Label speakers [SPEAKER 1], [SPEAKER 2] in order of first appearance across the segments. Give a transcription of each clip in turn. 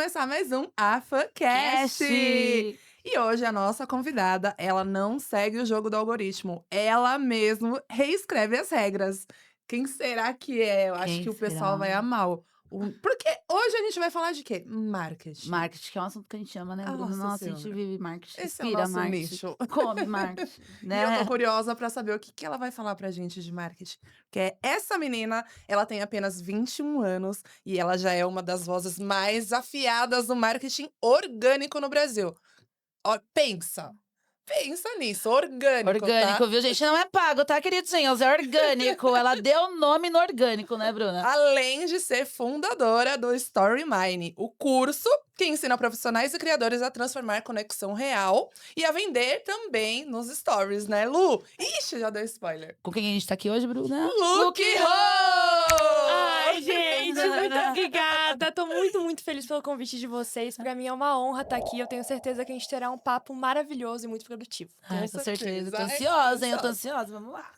[SPEAKER 1] começar mais um AFAcast!
[SPEAKER 2] Cast.
[SPEAKER 1] E hoje a nossa convidada, ela não segue o jogo do algoritmo, ela mesmo reescreve as regras. Quem será que é? Eu acho
[SPEAKER 2] Quem
[SPEAKER 1] que o pessoal
[SPEAKER 2] será?
[SPEAKER 1] vai amar. Porque hoje a gente vai falar de quê? Marketing.
[SPEAKER 2] Marketing, que é um assunto que a gente ama, né, Bruna?
[SPEAKER 1] Nossa
[SPEAKER 2] Nossa, a gente
[SPEAKER 1] senhora,
[SPEAKER 2] vive marketing,
[SPEAKER 1] esse é o
[SPEAKER 2] respira
[SPEAKER 1] nosso
[SPEAKER 2] marketing,
[SPEAKER 1] nicho.
[SPEAKER 2] come marketing,
[SPEAKER 1] E eu tô
[SPEAKER 2] né?
[SPEAKER 1] curiosa pra saber o que que ela vai falar pra gente de marketing. Porque essa menina, ela tem apenas 21 anos e ela já é uma das vozes mais afiadas do marketing orgânico no Brasil. Ó, pensa nisso, orgânico, tá?
[SPEAKER 2] Orgânico, viu, gente? Não é pago, tá, queridinhos? É orgânico. Ela deu nome no orgânico, né, Bruna?
[SPEAKER 1] Além de ser fundadora do Storymine, o curso que ensina profissionais e criadores a transformar conexão real e a vender também nos stories, né, Lu? Ixi, já deu spoiler.
[SPEAKER 2] Com quem a gente tá aqui hoje, Bruna?
[SPEAKER 1] Look
[SPEAKER 3] Ai,
[SPEAKER 1] Ho!
[SPEAKER 3] gente, muito obrigada. Tô muito feliz pelo convite de vocês. Pra mim é uma honra estar aqui. Eu tenho certeza que a gente terá um papo maravilhoso e muito produtivo.
[SPEAKER 2] Ai, com certeza. Tô
[SPEAKER 1] Ai,
[SPEAKER 2] ansiosa, hein? Eu tô ansiosa. Vamos lá.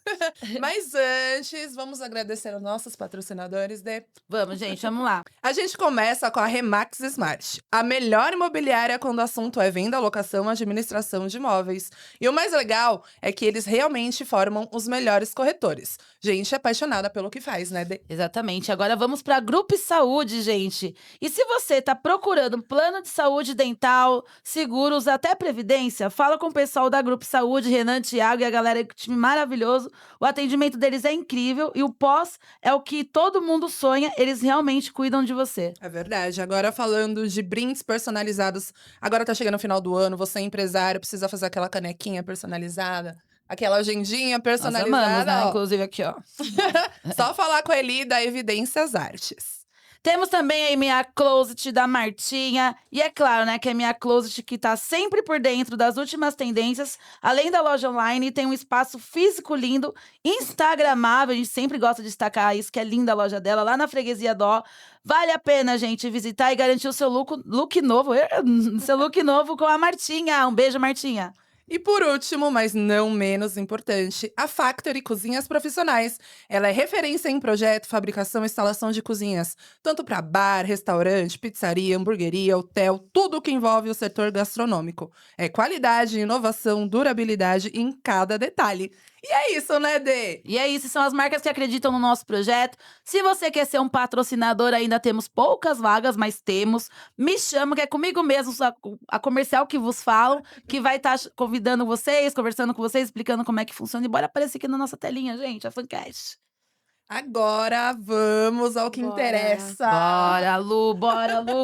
[SPEAKER 1] Mas antes, vamos agradecer aos nossos patrocinadores de.
[SPEAKER 2] Vamos, gente, vamos lá.
[SPEAKER 1] A gente começa com a Remax Smart, a melhor imobiliária quando o assunto é venda, locação, administração de imóveis. E o mais legal é que eles realmente formam os melhores corretores. Gente apaixonada pelo que faz, né, Dê?
[SPEAKER 2] Exatamente. Agora vamos para Grupo Saúde, gente. E se você está procurando um plano de saúde dental, seguros, até previdência, fala com o pessoal da Grupo Saúde, Renan, Thiago e a galera, time maravilhoso. O atendimento deles é incrível e o pós é o que todo mundo sonha. Eles realmente cuidam de você.
[SPEAKER 1] É verdade. Agora falando de brindes personalizados, agora tá chegando o final do ano, você é empresário, precisa fazer aquela canequinha personalizada, aquela agendinha
[SPEAKER 2] Nós amamos, né?
[SPEAKER 1] personalizada, ó.
[SPEAKER 2] Inclusive aqui, ó.
[SPEAKER 1] Só falar com a Eli da Evidências Artes.
[SPEAKER 2] Temos também a minha Closet da Martinha. E é claro, né, que a minha Closet que tá sempre por dentro das últimas tendências. Além da loja online, tem um espaço físico lindo, instagramável. A gente sempre gosta de destacar isso, que é linda a loja dela, lá na Freguesia Dó. Vale a pena, gente, visitar e garantir o seu look novo. Seu look novo com a Martinha. Um beijo, Martinha.
[SPEAKER 1] E por último, mas não menos importante, a Factory Cozinhas Profissionais. Ela é referência em projeto, fabricação e instalação de cozinhas, tanto para bar, restaurante, pizzaria, hamburgueria, hotel, tudo que envolve o setor gastronômico. É qualidade, inovação, durabilidade em cada detalhe. E é isso, né, Dê?
[SPEAKER 2] E é isso, são as marcas que acreditam no nosso projeto. Se você quer ser um patrocinador, ainda temos poucas vagas, mas temos. Me chama, que é comigo mesmo, a comercial que vos falo, que vai estar convidando vocês, conversando com vocês, explicando como é que funciona. E bora aparecer aqui na nossa telinha, gente, a Fancast.
[SPEAKER 1] Agora vamos ao que
[SPEAKER 3] Bora.
[SPEAKER 1] interessa.
[SPEAKER 2] Bora, Lu,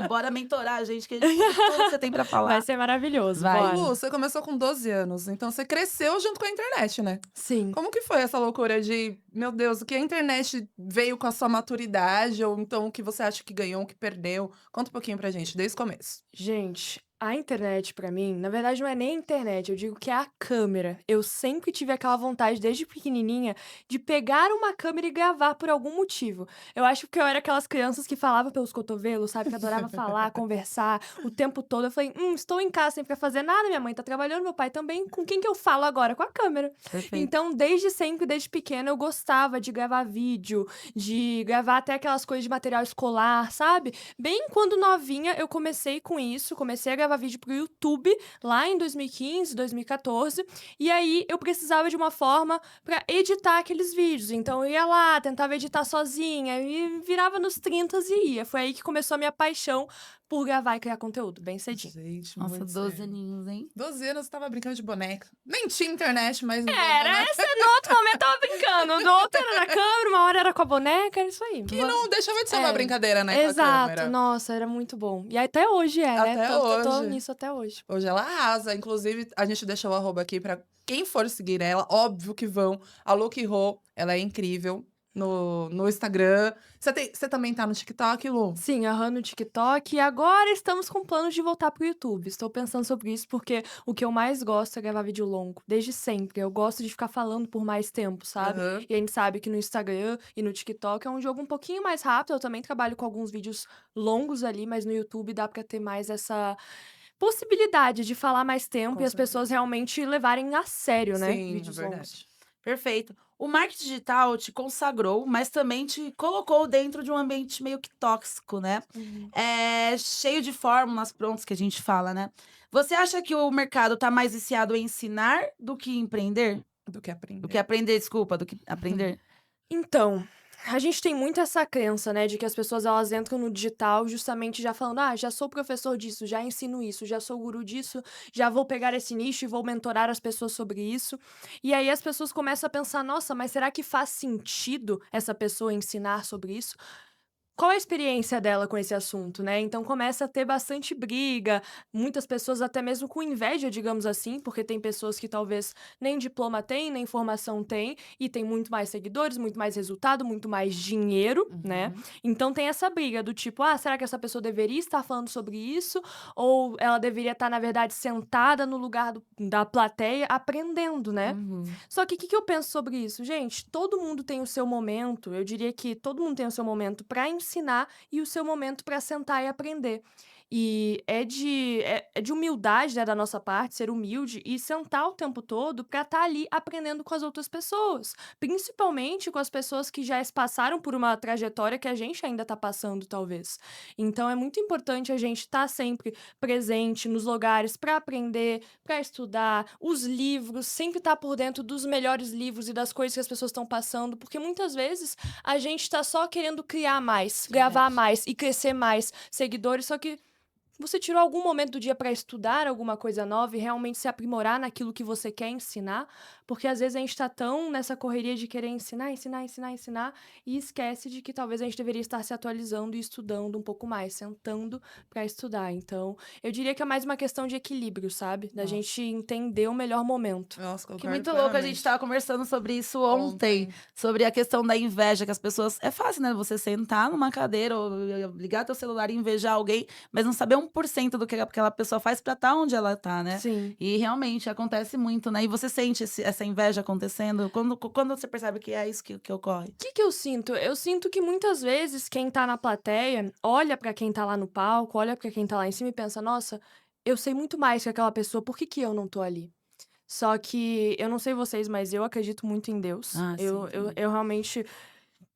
[SPEAKER 2] bora mentorar, gente, que tudo que você tem pra falar.
[SPEAKER 3] Vai ser maravilhoso.
[SPEAKER 2] Vai.
[SPEAKER 3] Bora.
[SPEAKER 1] Lu, você começou com 12 anos, então você cresceu junto com a internet, né?
[SPEAKER 3] Sim.
[SPEAKER 1] Como que foi essa loucura de, meu Deus, o que a internet veio com a sua maturidade, ou então o que você acha que ganhou, o que perdeu? Conta um pouquinho pra gente, desde o começo.
[SPEAKER 3] Gente, a internet pra mim, na verdade não é nem a internet, eu digo que é a câmera. Eu sempre tive aquela vontade, desde pequenininha, de pegar uma câmera e gravar por algum motivo. Eu acho que eu era aquelas crianças que falavam pelos cotovelos, sabe? Que adorava falar, conversar o tempo todo. Eu falei, estou em casa sem pra fazer nada, minha mãe tá trabalhando, meu pai também. Com quem que eu falo agora? Com a câmera.
[SPEAKER 2] Perfeito.
[SPEAKER 3] Então, desde sempre, desde pequena, eu gostava de gravar vídeo, de gravar até aquelas coisas de material escolar, sabe? Bem quando novinha, eu comecei com isso, comecei a gravar vídeo pro YouTube, lá em 2015, 2014, e aí eu precisava de uma forma pra editar aqueles vídeos, então eu ia lá, tentava editar sozinha, e virava nos 30 e ia. Foi aí que começou a minha paixão por gravar e criar conteúdo, bem cedinho.
[SPEAKER 1] Gente,
[SPEAKER 2] Nossa,
[SPEAKER 1] muito
[SPEAKER 2] 12
[SPEAKER 1] sério.
[SPEAKER 2] aninhos, hein?
[SPEAKER 1] 12 anos, eu tava brincando de boneca. Nem tinha internet, mas...
[SPEAKER 3] Era, essa no outro momento eu tava brincando, no outro era na câmera, uma hora era com a boneca, era isso aí.
[SPEAKER 1] E não deixava de ser uma
[SPEAKER 3] É,
[SPEAKER 1] brincadeira, né, com a
[SPEAKER 3] Exato,
[SPEAKER 1] câmera.
[SPEAKER 3] nossa, era muito bom. E até hoje é, né?
[SPEAKER 1] Até
[SPEAKER 3] Tô
[SPEAKER 1] hoje.
[SPEAKER 3] nisso até hoje.
[SPEAKER 1] Hoje ela arrasa. Inclusive, a gente deixou o arroba aqui pra quem for seguir ela. Óbvio que vão. A Look Ho, ela é incrível no Instagram. Você também tá no TikTok, Lu?
[SPEAKER 3] Sim, no TikTok. E agora estamos com planos de voltar pro YouTube. Estou pensando sobre isso porque o que eu mais gosto é gravar vídeo longo. Desde sempre. Eu gosto de ficar falando por mais tempo, sabe?
[SPEAKER 1] Aham.
[SPEAKER 3] E a gente sabe que no Instagram e no TikTok é um jogo um pouquinho mais rápido. Eu também trabalho com alguns vídeos longos ali, mas no YouTube dá pra ter mais essa possibilidade de falar mais tempo
[SPEAKER 1] Com
[SPEAKER 3] e as
[SPEAKER 1] certeza.
[SPEAKER 3] pessoas realmente levarem a sério, né?
[SPEAKER 1] Sim, é
[SPEAKER 3] Vídeos longos.
[SPEAKER 1] verdade.
[SPEAKER 2] Perfeito. O marketing digital te consagrou, mas também te colocou dentro de um ambiente meio que tóxico, né?
[SPEAKER 3] Uhum.
[SPEAKER 2] Cheio de fórmulas prontas que a gente fala, né? Você acha que o mercado tá mais viciado em ensinar do que empreender?
[SPEAKER 1] Do que
[SPEAKER 2] Do que
[SPEAKER 1] aprender.
[SPEAKER 2] aprender, desculpa, do que aprender?
[SPEAKER 3] Então, a gente tem muito essa crença, né, de que as pessoas elas entram no digital justamente já falando: "Ah, já sou professor disso, já ensino isso, já sou guru disso, já vou pegar esse nicho e vou mentorar as pessoas sobre isso". E aí as pessoas começam a pensar: "Nossa, mas será que faz sentido essa pessoa ensinar sobre isso?". Qual a experiência dela com esse assunto, né? Então começa a ter bastante briga, muitas pessoas até mesmo com inveja, digamos assim, porque tem pessoas que talvez nem diploma têm, nem formação têm, e tem muito mais seguidores, muito mais resultado, muito mais dinheiro, né?
[SPEAKER 1] Uhum.
[SPEAKER 3] Então tem essa briga do tipo, ah, será que essa pessoa deveria estar falando sobre isso? Ou ela deveria estar, na verdade, sentada no lugar da plateia aprendendo, né?
[SPEAKER 2] Uhum.
[SPEAKER 3] Só que o que eu penso sobre isso? Gente, todo mundo tem o seu momento, eu diria que todo mundo tem o seu momento para ensinar e o seu momento para sentar e aprender. E é de humildade, né, da nossa parte, ser humilde e sentar o tempo todo para estar ali aprendendo com as outras pessoas. Principalmente com as pessoas que já passaram por uma trajetória que a gente ainda está passando, talvez. Então é muito importante a gente estar sempre presente nos lugares para aprender, para estudar, os livros, sempre estar por dentro dos melhores livros e das coisas que as pessoas estão passando, porque muitas vezes a gente está só querendo criar mais, gravar
[SPEAKER 2] Verdade.
[SPEAKER 3] mais e crescer mais seguidores, só que você tirou algum momento do dia para estudar alguma coisa nova e realmente se aprimorar naquilo que você quer ensinar? Porque às vezes a gente está tão nessa correria de querer ensinar, ensinar, ensinar, ensinar e esquece de que talvez a gente deveria estar se atualizando e estudando um pouco mais, sentando para estudar. Então, eu diria que é mais uma questão de equilíbrio, sabe? Da
[SPEAKER 1] Nossa.
[SPEAKER 3] gente entender o melhor momento.
[SPEAKER 1] Nossa,
[SPEAKER 2] Que
[SPEAKER 1] concordo
[SPEAKER 2] muito louco, a gente
[SPEAKER 1] plenamente.
[SPEAKER 2] estava conversando sobre isso ontem,
[SPEAKER 1] Ontem.
[SPEAKER 2] sobre a questão da inveja, que as pessoas. É fácil, né? Você sentar numa cadeira ou ligar teu celular e invejar alguém, mas não saber 1% do que aquela pessoa faz pra estar onde ela tá, né?
[SPEAKER 3] Sim.
[SPEAKER 2] E realmente acontece muito, né? E você sente essa inveja acontecendo? Quando você percebe que é isso que ocorre?
[SPEAKER 3] O que que eu sinto? Eu sinto que muitas vezes quem tá na plateia olha pra quem tá lá no palco, olha pra quem tá lá em cima e pensa: "Nossa, eu sei muito mais que aquela pessoa, por que que eu não tô ali?". Só que eu não sei vocês, mas eu acredito muito em Deus.
[SPEAKER 2] Ah, sim, também.
[SPEAKER 3] Eu realmente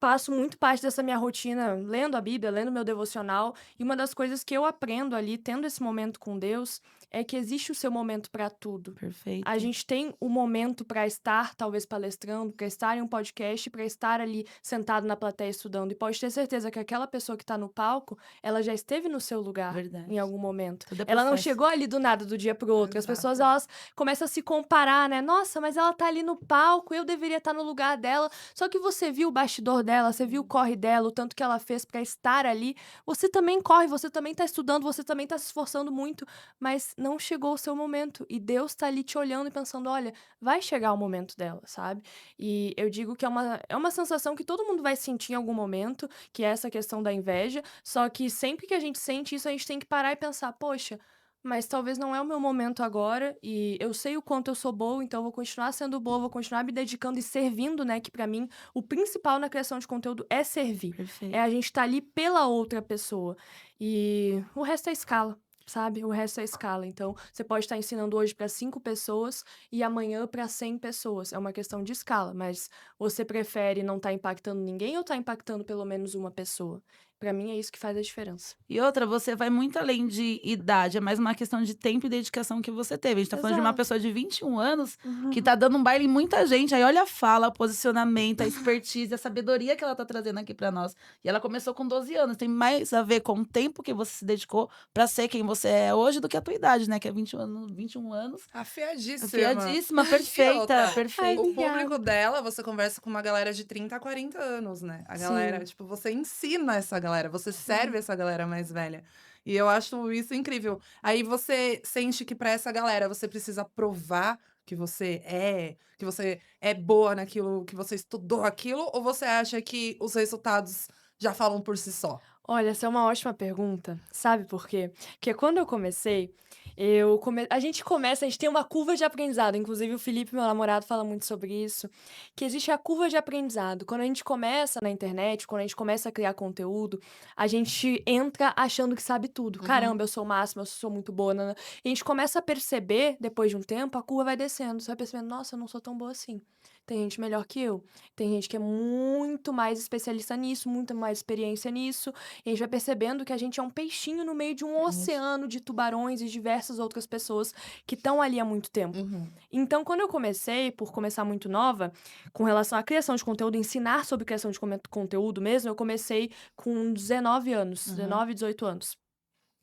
[SPEAKER 3] passo muito parte dessa minha rotina lendo a Bíblia, lendo meu devocional, e uma das coisas que eu aprendo ali, tendo esse momento com Deus, é que existe o seu momento para tudo. A
[SPEAKER 2] Perfeito.
[SPEAKER 3] gente tem o momento para estar, talvez, palestrando, para estar em um podcast, para estar ali sentado na plateia estudando. E pode ter certeza que aquela pessoa que está no palco, ela já esteve no seu lugar em
[SPEAKER 2] Verdade.
[SPEAKER 3] algum momento.
[SPEAKER 2] Tudo é
[SPEAKER 3] Ela não
[SPEAKER 2] processo.
[SPEAKER 3] chegou ali do nada, do dia para o outro. As pessoas,
[SPEAKER 1] Exato.
[SPEAKER 3] elas começam a se comparar, né? Nossa, mas ela tá ali no palco, eu deveria estar no lugar dela. Só que você viu o bastidor dela, você viu o corre dela, o tanto que ela fez para estar ali. Você também corre, você também tá estudando, você também tá se esforçando muito, mas não chegou o seu momento. E Deus tá ali te olhando e pensando: olha, vai chegar o momento dela, sabe? E eu digo que é uma sensação que todo mundo vai sentir em algum momento, que é essa questão da inveja. Só que sempre que a gente sente isso, a gente tem que parar e pensar: poxa. Mas talvez não é o meu momento agora, e eu sei o quanto eu sou boa, então eu vou continuar sendo boa, vou continuar me dedicando e servindo, né? Que pra mim o principal na criação de conteúdo é servir. É
[SPEAKER 2] Perfeito.
[SPEAKER 3] a gente estar ali pela outra pessoa. E o resto é escala, sabe? O resto é escala. Então, você pode estar ensinando hoje para 5 pessoas e amanhã para 100 pessoas. É uma questão de escala, mas você prefere não estar impactando ninguém ou estar impactando pelo menos uma pessoa? Pra mim é isso que faz a diferença.
[SPEAKER 2] E outra, você vai muito além de idade, é mais uma questão de tempo e dedicação que você teve. A gente tá falando de uma
[SPEAKER 3] Exato.
[SPEAKER 2] pessoa de 21 anos que
[SPEAKER 3] Uhum.
[SPEAKER 2] tá dando um baile em muita gente. Aí olha a fala, o posicionamento, a expertise, a sabedoria que ela tá trazendo aqui pra nós. E ela começou com 12 anos. Tem mais a ver com o tempo que você se dedicou pra ser quem você é hoje do que a tua idade, né? Que é 21 anos. 21 anos.
[SPEAKER 1] Afiadíssima.
[SPEAKER 2] Afiadíssima,
[SPEAKER 1] E
[SPEAKER 2] perfeita,
[SPEAKER 1] outra,
[SPEAKER 3] Ai,
[SPEAKER 2] perfeita.
[SPEAKER 1] o público
[SPEAKER 3] obrigada.
[SPEAKER 1] dela, você conversa com uma galera de 30 a 40 anos, né? A galera,
[SPEAKER 3] Sim.
[SPEAKER 1] tipo, você ensina essa galera, você serve
[SPEAKER 3] Sim.
[SPEAKER 1] essa galera mais velha. E eu acho isso incrível. Aí você sente que pra essa galera você precisa provar que você é boa naquilo, que você estudou aquilo, ou você acha que os resultados já falam por si só?
[SPEAKER 3] Olha, essa é uma ótima pergunta. Sabe por quê? Porque quando eu comecei, A gente começa, a gente tem uma curva de aprendizado. Inclusive, o Felipe, meu namorado, fala muito sobre isso. Que existe a curva de aprendizado. Quando a gente começa na internet, quando a gente começa a criar conteúdo, a gente entra achando que sabe tudo.
[SPEAKER 1] Uhum.
[SPEAKER 3] Caramba, eu sou o máximo, eu sou muito boa. Nanã. E a gente começa a perceber, depois de um tempo, a curva vai descendo. Você vai percebendo, nossa, eu não sou tão boa assim. Tem gente melhor que eu. Tem gente que é muito mais especialista nisso, muito mais experiência nisso. E a gente vai percebendo que a gente é um peixinho no meio de um
[SPEAKER 1] Isso.
[SPEAKER 3] oceano de tubarões e diversas outras pessoas que estão ali há muito tempo.
[SPEAKER 1] Uhum.
[SPEAKER 3] Então, quando eu comecei, por começar muito nova, com relação à criação de conteúdo, ensinar sobre criação de conteúdo mesmo, eu comecei com 19 anos,
[SPEAKER 1] Uhum.
[SPEAKER 3] 19, 18 anos.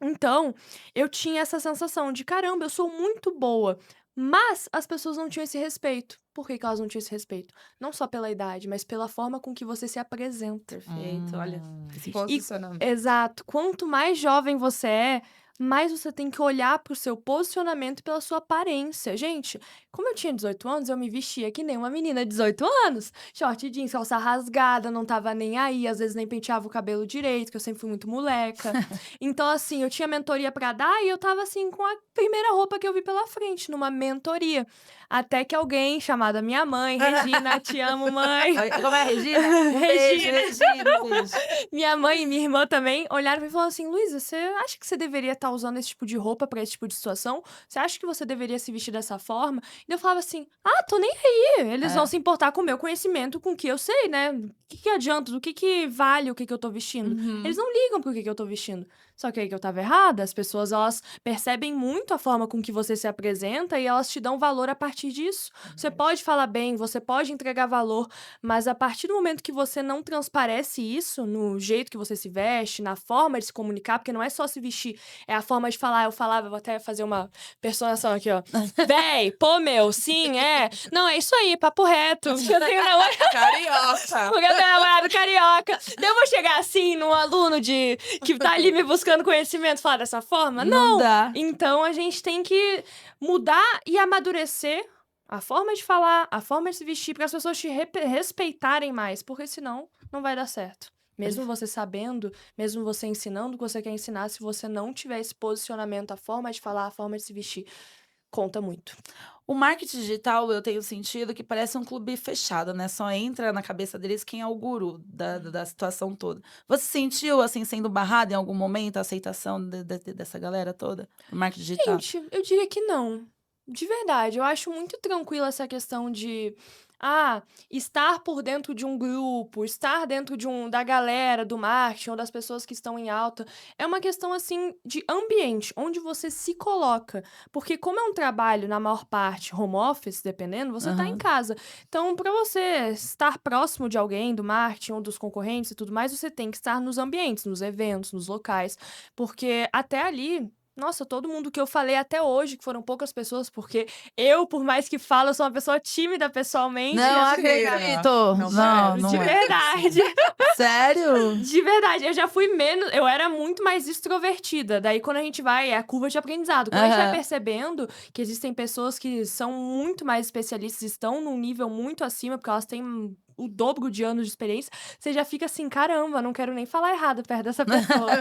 [SPEAKER 3] Então, eu tinha essa sensação de, caramba, eu sou muito boa. Mas as pessoas não tinham esse respeito. Por que que elas não tinham esse respeito? Não só pela idade, mas pela forma com que você se apresenta.
[SPEAKER 2] Perfeito, olha.
[SPEAKER 3] E,
[SPEAKER 1] Posicionamento.
[SPEAKER 3] exato. Quanto mais jovem você é, mais você tem que olhar pro seu posicionamento e pela sua aparência. Gente, como eu tinha 18 anos, eu me vestia que nem uma menina de 18 anos. Short jeans, calça rasgada, não tava nem aí, às vezes nem penteava o cabelo direito, que eu sempre fui muito moleca. Então, assim, eu tinha mentoria pra dar e eu tava, assim, com a primeira roupa que eu vi pela frente, numa mentoria. Até que alguém, chamada minha mãe, Regina, te amo, mãe.
[SPEAKER 2] Como é, Regina? Um beijo, Regina. Um beijo.
[SPEAKER 3] Minha mãe e minha irmã também olharam e falaram assim: Luísa, você acha que você deveria estar usando esse tipo de roupa pra esse tipo de situação? Você acha que você deveria se vestir dessa forma? E eu falava assim: ah, tô nem aí. Eles vão se importar com o meu conhecimento, com o que eu sei, né? O que adianta? Do que vale o que eu tô vestindo?
[SPEAKER 1] Uhum.
[SPEAKER 3] Eles não ligam pro que eu tô vestindo. Só que aí que eu tava errada, as pessoas, elas percebem muito a forma com que você se apresenta e elas te dão valor a partir disso. Você pode falar bem, você pode entregar valor, mas a partir do momento que você não transparece isso no jeito que você se veste, na forma de se comunicar, porque não é só se vestir, é a forma de falar. Eu falava, vou até fazer uma personação aqui, ó. Véi, pô, meu, sim, é. Não, é isso aí, papo reto. Eu tenho namorado,
[SPEAKER 1] Carioca.
[SPEAKER 3] porque eu tenho namorado carioca. Daí eu vou chegar assim num aluno que tá ali me buscando conhecimento e falar dessa forma? Não.
[SPEAKER 2] dá.
[SPEAKER 3] Então a gente tem que mudar e amadurecer a forma de falar, a forma de se vestir, para as pessoas te respeitarem mais, porque senão não vai dar certo. Mesmo você sabendo, mesmo você ensinando o que você quer ensinar, se você não tiver esse posicionamento, a forma de falar, a forma de se vestir, conta muito.
[SPEAKER 2] O marketing digital, eu tenho sentido que parece um clube fechado, né? Só entra na cabeça deles quem é o guru da situação toda. Você sentiu, assim, sendo barrado em algum momento a aceitação dessa galera toda? Do marketing digital?
[SPEAKER 3] Gente, eu diria que não. De verdade, eu acho muito tranquila essa questão de estar por dentro de um grupo, estar dentro da galera, do marketing ou das pessoas que estão em alta. É uma questão, assim, de ambiente, onde você se coloca. Porque como é um trabalho, na maior parte, home office, dependendo, você tá em
[SPEAKER 2] Aham.
[SPEAKER 3] casa. Então, para você estar próximo de alguém, do marketing ou dos concorrentes e tudo mais, você tem que estar nos ambientes, nos eventos, nos locais. Porque até ali, nossa, todo mundo que eu falei até hoje, que foram poucas pessoas, porque eu, por mais que falo, eu sou uma pessoa tímida pessoalmente.
[SPEAKER 2] Não
[SPEAKER 1] mentira.
[SPEAKER 2] acredito!
[SPEAKER 1] Não
[SPEAKER 2] Não,
[SPEAKER 1] parece.
[SPEAKER 2] não
[SPEAKER 3] De
[SPEAKER 2] é.
[SPEAKER 3] verdade.
[SPEAKER 2] Sério?
[SPEAKER 3] De verdade, eu já fui menos. Eu era muito mais extrovertida. Daí, quando a gente vai, é a curva de aprendizado. Quando a gente vai
[SPEAKER 2] Aham.
[SPEAKER 3] percebendo que existem pessoas que são muito mais especialistas, estão num nível muito acima, porque elas têm o dobro de anos de experiência, você já fica assim, caramba, não quero nem falar errado perto dessa pessoa.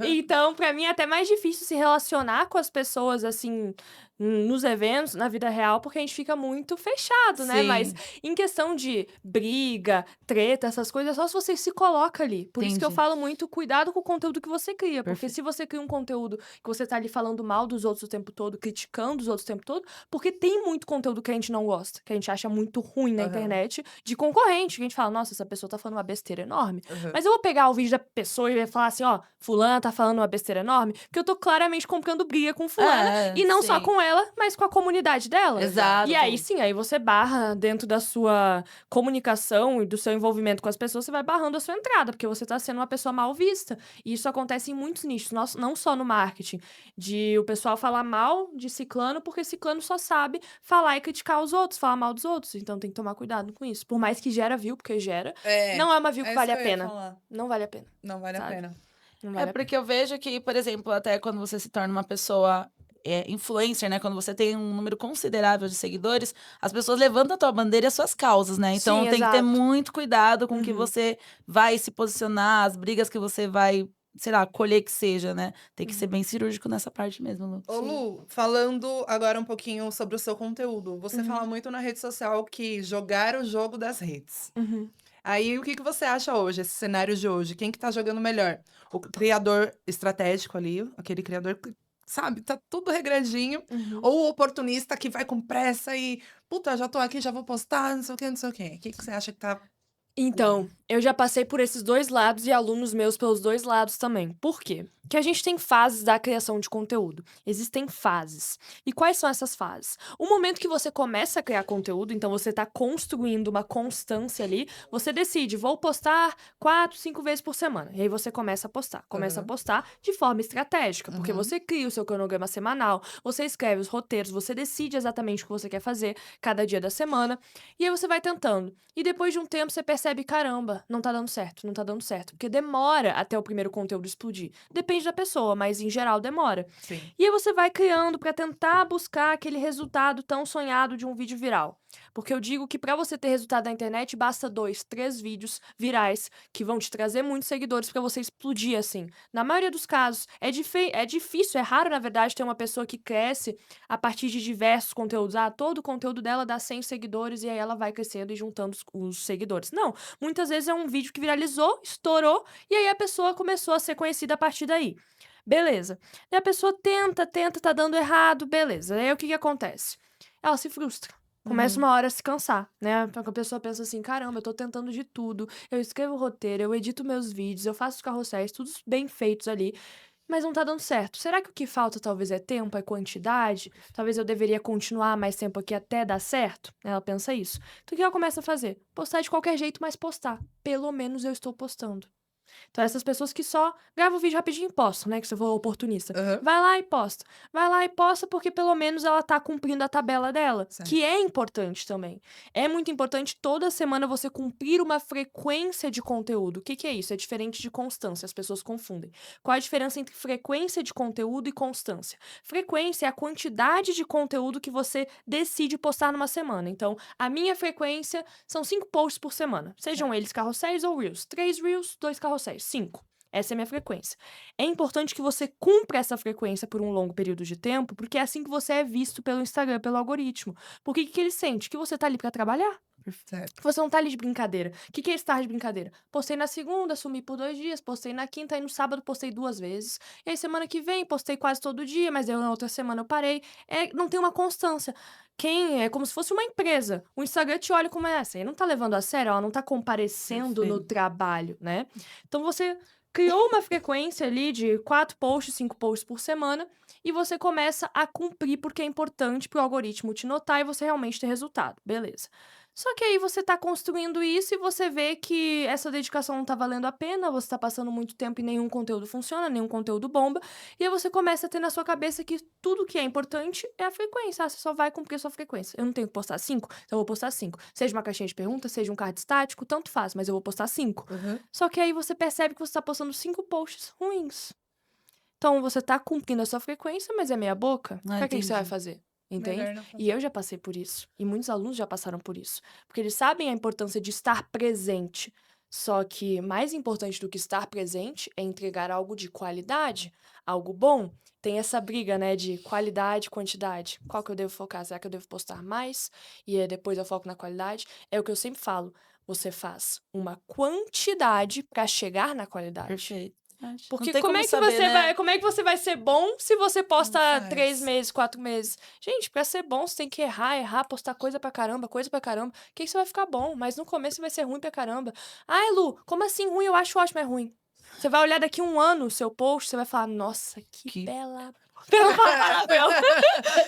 [SPEAKER 3] Então, pra mim é até mais difícil se relacionar com as pessoas, assim, nos eventos, na vida real, porque a gente fica muito fechado, né?
[SPEAKER 2] Sim.
[SPEAKER 3] Mas em questão de briga, treta, essas coisas, é só se você se coloca ali. Por isso que eu
[SPEAKER 2] Entendi.
[SPEAKER 3] falo muito, cuidado com o conteúdo que você cria. Porque
[SPEAKER 2] Perfeito.
[SPEAKER 3] se você cria um conteúdo que você tá ali falando mal dos outros o tempo todo, criticando os outros o tempo todo, porque tem muito conteúdo que a gente não gosta, que a gente acha muito ruim na
[SPEAKER 1] Aham.
[SPEAKER 3] internet, de concorrente, que a gente fala, nossa, essa pessoa tá falando uma besteira enorme.
[SPEAKER 1] Uhum.
[SPEAKER 3] Mas eu vou pegar o vídeo da pessoa e falar assim, ó, fulana tá falando uma besteira enorme, porque eu tô claramente comprando briga com fulana,
[SPEAKER 2] É,
[SPEAKER 3] e não só
[SPEAKER 2] sim.
[SPEAKER 3] com ela, mas com a comunidade dela.
[SPEAKER 2] Exato.
[SPEAKER 3] E aí sim, aí você barra dentro da sua comunicação e do seu envolvimento com as pessoas, você vai barrando a sua entrada, porque você tá sendo uma pessoa mal vista. E isso acontece em muitos nichos, não só no marketing, de o pessoal falar mal de ciclano, porque ciclano só sabe falar e criticar os outros, falar mal dos outros. Então tem que tomar cuidado com isso. Por mais que gera view, porque gera, não é uma view que
[SPEAKER 1] isso
[SPEAKER 3] vale a
[SPEAKER 1] eu ia
[SPEAKER 3] pena.
[SPEAKER 1] falar.
[SPEAKER 3] Não vale a pena.
[SPEAKER 1] Não vale a
[SPEAKER 3] Sabe?
[SPEAKER 1] pena.
[SPEAKER 3] Não
[SPEAKER 2] É
[SPEAKER 3] vale a pena.
[SPEAKER 2] porque eu vejo que, por exemplo, até quando você se torna uma pessoa influencer, né? Quando você tem um número considerável de seguidores, as pessoas levantam a tua bandeira e as suas causas, né? Então
[SPEAKER 3] Sim,
[SPEAKER 2] tem que ter
[SPEAKER 3] exato.
[SPEAKER 2] muito cuidado com o que
[SPEAKER 3] Uhum.
[SPEAKER 2] você vai se posicionar, as brigas que você vai sei lá, colher que seja, né? Tem que ser
[SPEAKER 3] Uhum.
[SPEAKER 2] bem cirúrgico nessa parte mesmo, Lu.
[SPEAKER 1] Ô
[SPEAKER 3] Sim.
[SPEAKER 1] Lu, falando agora um pouquinho sobre o seu conteúdo. Você fala
[SPEAKER 3] Uhum.
[SPEAKER 1] muito na rede social que jogar o jogo das redes.
[SPEAKER 3] Uhum.
[SPEAKER 1] Aí, o que você acha hoje, esse cenário de hoje? Quem que tá jogando melhor? O criador estratégico ali, aquele criador que, sabe, tá tudo regradinho,
[SPEAKER 3] Uhum.
[SPEAKER 1] ou o oportunista que vai com pressa e, puta, já tô aqui, já vou postar, não sei o quê, não sei o quê. O que você acha que tá
[SPEAKER 3] Então, eu já passei por esses 2 lados e alunos meus pelos 2 lados também. Por quê? Que a gente tem fases da criação de conteúdo. Existem fases. E quais são essas fases? O momento que você começa a criar conteúdo, então você está construindo uma constância ali, você decide, vou postar 4, 5 vezes por semana. E aí você começa a postar. Começa a
[SPEAKER 1] Aham.
[SPEAKER 3] postar de forma estratégica, porque
[SPEAKER 1] Uhum.
[SPEAKER 3] você cria o seu cronograma semanal, você escreve os roteiros, você decide exatamente o que você quer fazer cada dia da semana, e aí você vai tentando. E depois de um tempo você percebe, caramba, não tá dando certo, não tá dando certo. Porque demora até o primeiro conteúdo explodir. Depende da pessoa, mas em geral demora.
[SPEAKER 1] Sim.
[SPEAKER 3] E aí você vai criando pra tentar buscar aquele resultado tão sonhado de um vídeo viral. Porque eu digo que pra você ter resultado na internet, basta 2, 3 vídeos virais que vão te trazer muitos seguidores pra você explodir assim. Na maioria dos casos, é difícil, é raro, na verdade, ter uma pessoa que cresce a partir de diversos conteúdos. Ah, todo o conteúdo dela dá 100 seguidores e aí ela vai crescendo e juntando os seguidores. Não, muitas vezes é um vídeo que viralizou, estourou e aí a pessoa começou a ser conhecida a partir daí. Beleza. E a pessoa tenta, tenta, tá dando errado, beleza. Aí o que que acontece? Ela se frustra. Começa
[SPEAKER 1] Uhum.
[SPEAKER 3] uma hora a se cansar, né? Porque a pessoa pensa assim: caramba, eu tô tentando de tudo. Eu escrevo o roteiro, eu edito meus vídeos, eu faço os carrosséis, todos bem feitos ali. Mas não tá dando certo. Será que o que falta talvez é tempo, é quantidade? Talvez eu deveria continuar mais tempo aqui até dar certo? Ela pensa isso. Então o que ela começa a fazer? Postar de qualquer jeito, mas postar. Pelo menos eu estou postando. Então, essas pessoas que só gravam o vídeo rapidinho e postam, né? Que você for oportunista.
[SPEAKER 1] Aham.
[SPEAKER 3] Vai lá e posta. Vai lá e posta porque pelo menos ela tá cumprindo a tabela dela.
[SPEAKER 1] Certo.
[SPEAKER 3] Que é importante também. É muito importante toda semana você cumprir uma frequência de conteúdo. O que que é isso? É diferente de constância. As pessoas confundem. Qual a diferença entre frequência de conteúdo e constância? Frequência é a quantidade de conteúdo que você decide postar numa semana. Então, a minha frequência são 5 posts por semana. Sejam eles carrosséis ou reels. 3 reels, 2 carrosséis. 5. Essa é a minha frequência. É importante que você cumpra essa frequência por um longo período de tempo, porque é assim que você é visto pelo Instagram, pelo algoritmo. Porque o que que ele sente? Que você tá ali pra trabalhar.
[SPEAKER 1] Certo.
[SPEAKER 3] Que você não tá ali de brincadeira. O que que é estar de brincadeira? Postei na segunda, sumi por 2 dias, postei na quinta, aí no sábado postei 2 vezes. E aí semana que vem postei quase todo dia, mas aí na outra semana eu parei. Não tem uma constância. É como se fosse uma empresa. O Instagram te olha como essa. Aí não tá levando a sério, ela não tá comparecendo no
[SPEAKER 2] Perfeito.
[SPEAKER 3] trabalho, né? Então você criou uma frequência ali de 4 posts, 5 posts por semana e você começa a cumprir porque é importante pro algoritmo te notar e você realmente ter resultado. Beleza. Só que aí você tá construindo isso e você vê que essa dedicação não tá valendo a pena, você tá passando muito tempo e nenhum conteúdo funciona, nenhum conteúdo bomba, e aí você começa a ter na sua cabeça que tudo que é importante é a frequência. Ah, você só vai cumprir a sua frequência. Eu não tenho que postar 5, então eu vou postar 5. Seja uma caixinha de perguntas, seja um card estático, tanto faz, mas eu vou postar 5.
[SPEAKER 1] Uhum.
[SPEAKER 3] Só que aí você percebe que você tá postando 5 posts ruins. Então você tá cumprindo a sua frequência, mas é meia boca.
[SPEAKER 2] Ah,
[SPEAKER 3] Pra que você vai
[SPEAKER 2] entendi.
[SPEAKER 3] fazer? Entende?
[SPEAKER 1] Melhor não fazer.
[SPEAKER 3] E eu já passei por isso. E muitos alunos já passaram por isso. Porque eles sabem a importância de estar presente. Só que mais importante do que estar presente é entregar algo de qualidade, algo bom. Tem essa briga, né, de qualidade e quantidade. Qual que eu devo focar? Será que eu devo postar mais? E aí depois eu foco na qualidade? É o que eu sempre falo. Você faz uma quantidade para chegar na qualidade.
[SPEAKER 2] Perfeito. Não
[SPEAKER 3] Porque
[SPEAKER 2] tem
[SPEAKER 3] como
[SPEAKER 2] como
[SPEAKER 3] é que
[SPEAKER 2] saber,
[SPEAKER 3] você
[SPEAKER 2] né?
[SPEAKER 3] como é que você vai ser bom se você posta
[SPEAKER 1] faz.
[SPEAKER 3] 3 meses, 4 meses? Gente, pra ser bom, você tem que errar, postar coisa pra caramba, coisa pra caramba. Que você vai ficar bom, mas no começo vai ser ruim pra caramba. Ai, Lu, como assim ruim? Eu acho ótimo, é ruim. Você vai olhar daqui 1 ano o seu post, você vai falar, nossa, que
[SPEAKER 2] Que-
[SPEAKER 3] bela. Eu não falo palavrão.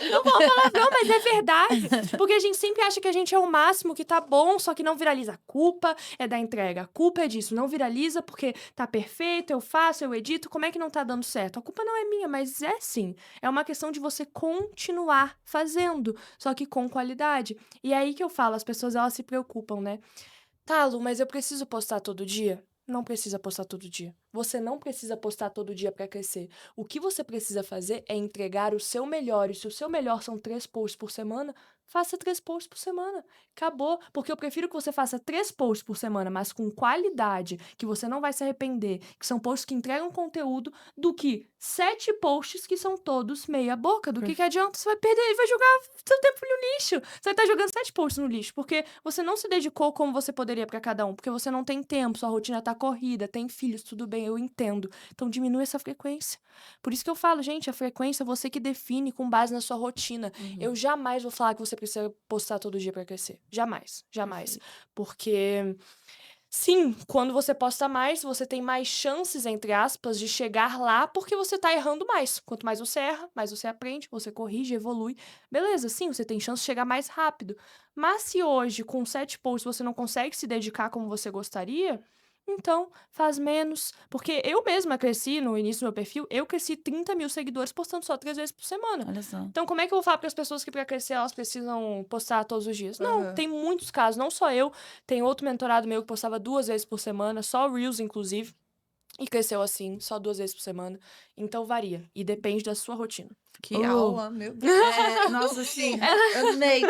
[SPEAKER 3] Não falo palavrão, mas é verdade. Porque a gente sempre acha que a gente é o máximo, que tá bom, só que não viraliza. A culpa é da entrega. A culpa é disso. Não viraliza porque tá perfeito, eu faço, eu edito. Como é que não tá dando certo? A culpa não é minha, mas é sim. É uma questão de você continuar fazendo, só que com qualidade. E é aí que eu falo, as pessoas elas se preocupam, né? Tá, Lu, mas eu preciso postar todo dia? Não precisa postar todo dia. Você não precisa postar todo dia para crescer. O que você precisa fazer é entregar o seu melhor. E se o seu melhor são 3 posts por semana, faça 3 posts por semana. Acabou. Porque eu prefiro que você faça 3 posts por semana, mas com qualidade, que você não vai se arrepender, que são posts que entregam conteúdo, do que 7 posts que são todos meia boca. Do que adianta? Você vai perder, vai jogar seu tempo no lixo. Você vai estar jogando 7 posts no lixo, porque você não se dedicou como você poderia para cada um, porque você não tem tempo, sua rotina tá corrida, tem filhos, tudo bem, eu entendo. Então diminui essa frequência. Por isso que eu falo, gente, a frequência é você que define com base na sua rotina. Eu jamais vou falar que você precisa postar todo dia pra crescer. Jamais, jamais. Porque, sim, quando você posta mais, você tem mais chances, entre aspas, de chegar lá, porque você tá errando mais. Quanto mais você erra, mais você aprende, você corrige, evolui. Beleza, sim, você tem chance de chegar mais rápido. Mas se hoje, com 7 posts, você não consegue se dedicar como você gostaria, então faz menos. Porque eu mesma cresci, no início do meu perfil, eu cresci 30 mil seguidores postando só 3 vezes por semana.
[SPEAKER 2] Olha só.
[SPEAKER 3] Então, como é que eu vou falar para as pessoas que para crescer elas precisam postar todos os dias? Não, tem muitos casos, não só eu. Tem outro mentorado meu que postava 2 vezes por semana, só Reels, inclusive. E cresceu assim, só 2 vezes por semana. Então varia. E depende da sua rotina.
[SPEAKER 1] Que aula, meu Deus.
[SPEAKER 2] Nossa, sim. Amei.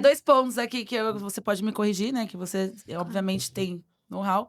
[SPEAKER 2] 2 pontos aqui que você pode me corrigir, né? Que você, obviamente, tem know-how.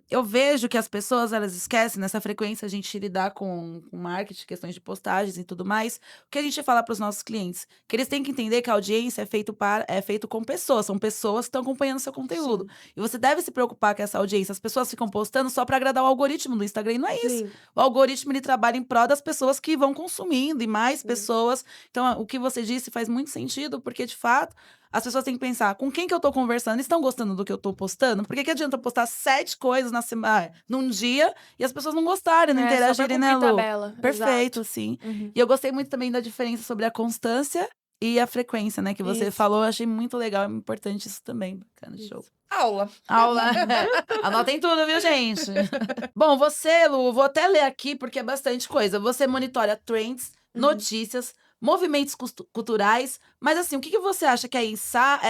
[SPEAKER 2] Eu vejo que as pessoas, elas esquecem nessa frequência a gente lidar com marketing, questões de postagens e tudo mais. O que a gente fala para os nossos clientes? Que eles têm que entender que a audiência é feito com pessoas. São pessoas que estão acompanhando seu conteúdo. E você deve se preocupar com essa audiência. As pessoas ficam postando só para agradar o algoritmo do Instagram. E não é isso.
[SPEAKER 3] Sim.
[SPEAKER 2] O algoritmo, ele trabalha em prol das pessoas que vão consumindo e mais pessoas. Então, o que você disse faz muito sentido, porque, de fato, as pessoas têm que pensar, com quem que eu tô conversando? Eles estão gostando do que eu tô postando? Por que adianta eu postar 7 coisas na semana, num dia, e as pessoas não gostarem, não interagirem, né, Lu?
[SPEAKER 3] Tabela.
[SPEAKER 2] Perfeito, sim. E eu gostei muito também da diferença sobre a constância e a frequência, né, que você falou. Eu achei muito legal, é importante isso também. Bacana, show.
[SPEAKER 1] Aula.
[SPEAKER 2] Anotem tudo, viu, gente? Bom, você, Lu, vou até ler aqui, porque é bastante coisa. Você monitora trends, notícias, movimentos culturais, mas assim, o que você acha que é insight?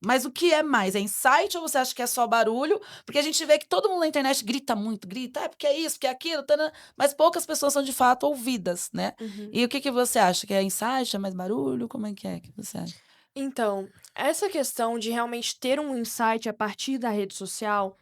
[SPEAKER 2] Mas o que é mais? É insight ou você acha que é só barulho? Porque a gente vê que todo mundo na internet grita muito, porque é isso, porque é aquilo, mas poucas pessoas são de fato ouvidas, né? E o que você acha? Que é insight, é mais barulho? Como é que você acha?
[SPEAKER 3] Então, essa questão de realmente ter um insight a partir da rede social,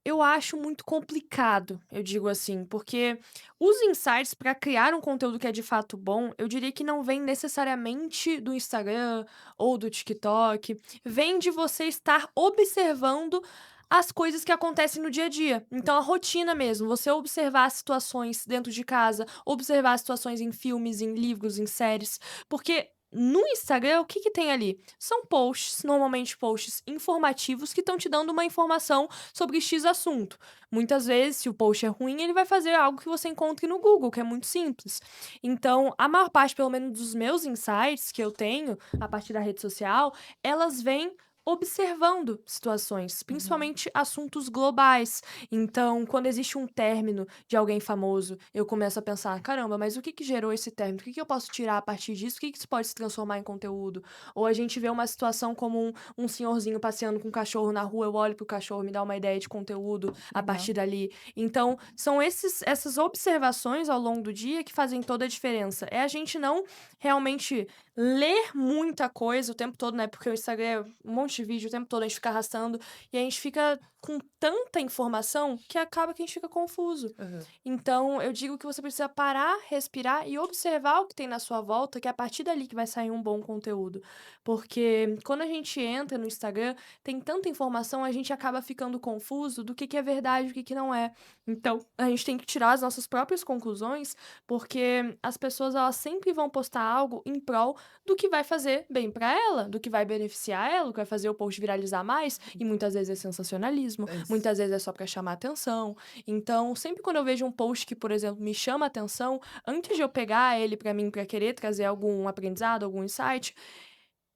[SPEAKER 3] eu acho muito complicado, eu digo assim, porque os insights para criar um conteúdo que é de fato bom, eu diria que não vem necessariamente do Instagram ou do TikTok, vem de você estar observando as coisas que acontecem no dia a dia. Então, a rotina mesmo, você observar as situações dentro de casa, observar as situações em filmes, em livros, em séries, porque no Instagram, o que que tem ali? São posts, normalmente posts informativos, que estão te dando uma informação sobre X assunto. Muitas vezes, se o post é ruim, ele vai fazer algo que você encontre no Google, que é muito simples. Então, a maior parte, pelo menos, dos meus insights que eu tenho a partir da rede social, elas vêm observando situações, principalmente assuntos globais. Então, quando existe um término de alguém famoso, eu começo a pensar, caramba, mas o que que gerou esse término? O que que eu posso tirar a partir disso? O que que isso pode se transformar em conteúdo? Ou a gente vê uma situação como um senhorzinho passeando com um cachorro na rua, eu olho pro cachorro, me dá uma ideia de conteúdo a partir dali. Então, são essas observações ao longo do dia que fazem toda a diferença. É a gente não realmente ler muita coisa o tempo todo, né? Porque o Instagram é um monte de vídeo o tempo todo, a gente fica arrastando e a gente fica com tanta informação que acaba que a gente fica confuso. Então, eu digo que você precisa parar, respirar e observar o que tem na sua volta, que é a partir dali que vai sair um bom conteúdo. Porque quando a gente entra no Instagram, tem tanta informação, a gente acaba ficando confuso do que é verdade e o que não é. Então, a gente tem que tirar as nossas próprias conclusões, porque as pessoas, elas sempre vão postar algo em prol do que vai fazer bem pra ela, do que vai beneficiar ela, do que vai fazer o post viralizar mais, e muitas vezes é sensacionalismo, muitas vezes é só pra chamar atenção. Então, sempre quando eu vejo um post que, por exemplo, me chama atenção, antes de eu pegar ele pra mim, pra querer trazer algum aprendizado, algum insight,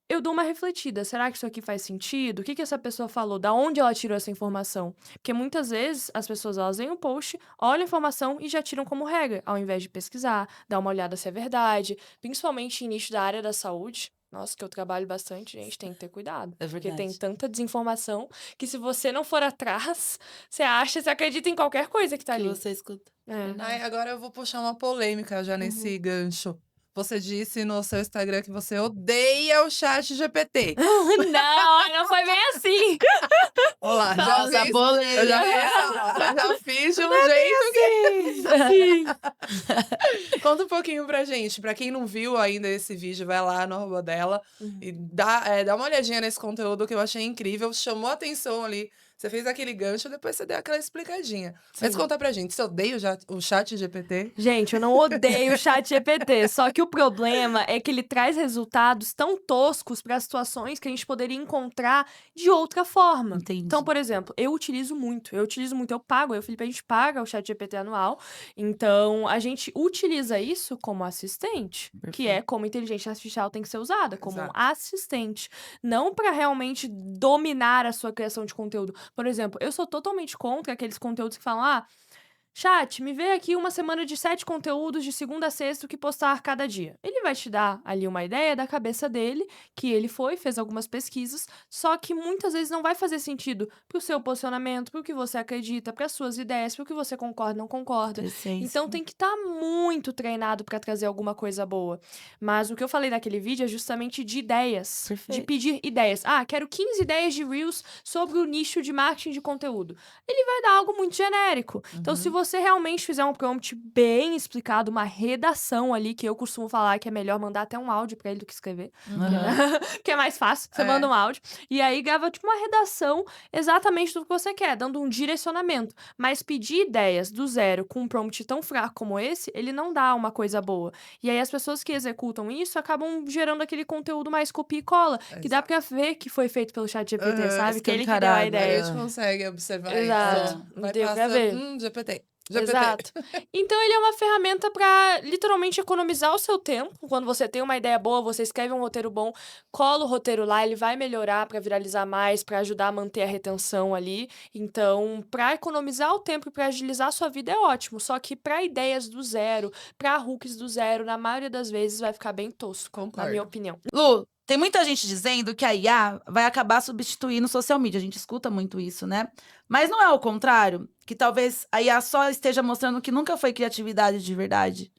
[SPEAKER 3] eu dou uma refletida. Será que isso aqui faz sentido? O que que essa pessoa falou? Da onde ela tirou essa informação? Porque muitas vezes as pessoas, elas veem o post, olham a informação e já tiram como regra, ao invés de pesquisar, dar uma olhada se é verdade, principalmente em nicho da área da saúde. Nossa, que eu trabalho bastante, gente, tem que ter cuidado.
[SPEAKER 2] É
[SPEAKER 3] Porque tem
[SPEAKER 2] verdade.
[SPEAKER 3] tanta desinformação que se você não for atrás, você acredita em qualquer coisa que tá
[SPEAKER 2] Que
[SPEAKER 3] ali.
[SPEAKER 2] você escuta.
[SPEAKER 3] É.
[SPEAKER 1] Ai, agora eu vou puxar uma polêmica já nesse gancho. Você disse no seu Instagram que você odeia o chat GPT.
[SPEAKER 3] Não foi bem assim.
[SPEAKER 1] Olha lá, já
[SPEAKER 2] Pausa
[SPEAKER 1] fiz,
[SPEAKER 2] polêmica.
[SPEAKER 1] eu já fiz de um jeito
[SPEAKER 3] Sim.
[SPEAKER 1] que... Conta um pouquinho pra gente. Pra quem não viu ainda esse vídeo, vai lá no arroba dela e dá uma olhadinha nesse conteúdo que eu achei incrível. Chamou a atenção ali. Você fez aquele gancho, depois você deu aquela explicadinha. Mas
[SPEAKER 3] Sim.
[SPEAKER 1] conta pra gente, você odeia o chat GPT?
[SPEAKER 3] Gente, eu não odeio o chat GPT, só que o problema é que ele traz resultados tão toscos para situações que a gente poderia encontrar de outra forma.
[SPEAKER 2] Entendi.
[SPEAKER 3] Então, por exemplo, eu utilizo muito, eu pago, eu e o Felipe, a gente paga o chat GPT anual, então a gente utiliza isso como assistente, que é como inteligência artificial tem que ser usada, como um
[SPEAKER 1] Exato.
[SPEAKER 3] assistente, não para realmente dominar a sua criação de conteúdo. Por exemplo, eu sou totalmente contra aqueles conteúdos que falam, chat, me vê aqui uma semana de 7 conteúdos de segunda a sexta o que postar cada dia. Ele vai te dar ali uma ideia da cabeça dele, que ele fez algumas pesquisas, só que muitas vezes não vai fazer sentido pro seu posicionamento, pro que você acredita, pras suas ideias, pro que você concorda, não concorda.
[SPEAKER 2] Essência.
[SPEAKER 3] Então tem que estar muito treinado para trazer alguma coisa boa. Mas o que eu falei naquele vídeo é justamente de ideias, de
[SPEAKER 2] Perfeito.
[SPEAKER 3] pedir ideias. Quero 15 ideias de Reels sobre o nicho de marketing de conteúdo. Ele vai dar algo muito genérico. Então, se você realmente fizer um prompt bem explicado, uma redação ali, que eu costumo falar que é melhor mandar até um áudio para ele do que escrever,
[SPEAKER 2] Aham.
[SPEAKER 3] que é mais fácil. Você
[SPEAKER 1] É.
[SPEAKER 3] manda um áudio e aí grava tipo uma redação exatamente do que você quer, dando um direcionamento. Mas pedir ideias do zero com um prompt tão fraco como esse, ele não dá uma coisa boa. E aí as pessoas que executam isso acabam gerando aquele conteúdo mais copia e cola, que dá pra ver que foi feito pelo chat GPT,
[SPEAKER 1] Aham,
[SPEAKER 3] sabe? Que ele que deu a
[SPEAKER 2] escancarado,
[SPEAKER 1] A
[SPEAKER 3] ideia.
[SPEAKER 1] gente consegue observar
[SPEAKER 3] Exato.
[SPEAKER 1] isso. Vai
[SPEAKER 3] Deu pra
[SPEAKER 1] passando,
[SPEAKER 3] ver.
[SPEAKER 1] GPT.
[SPEAKER 3] Exato. Então ele é uma ferramenta para literalmente economizar o seu tempo. Quando você tem uma ideia boa, você escreve um roteiro bom, cola o roteiro lá, ele vai melhorar para viralizar mais, para ajudar a manter a retenção ali. Então, para economizar o tempo e para agilizar a sua vida é ótimo. Só que para ideias do zero, para hooks do zero, na maioria das vezes vai ficar bem tosco, na
[SPEAKER 1] Concordo.
[SPEAKER 3] minha opinião.
[SPEAKER 2] Lu, tem muita gente dizendo que a IA vai acabar substituindo o social media. A gente escuta muito isso, né? Mas não é o contrário? Que talvez a IA só esteja mostrando que nunca foi criatividade de verdade?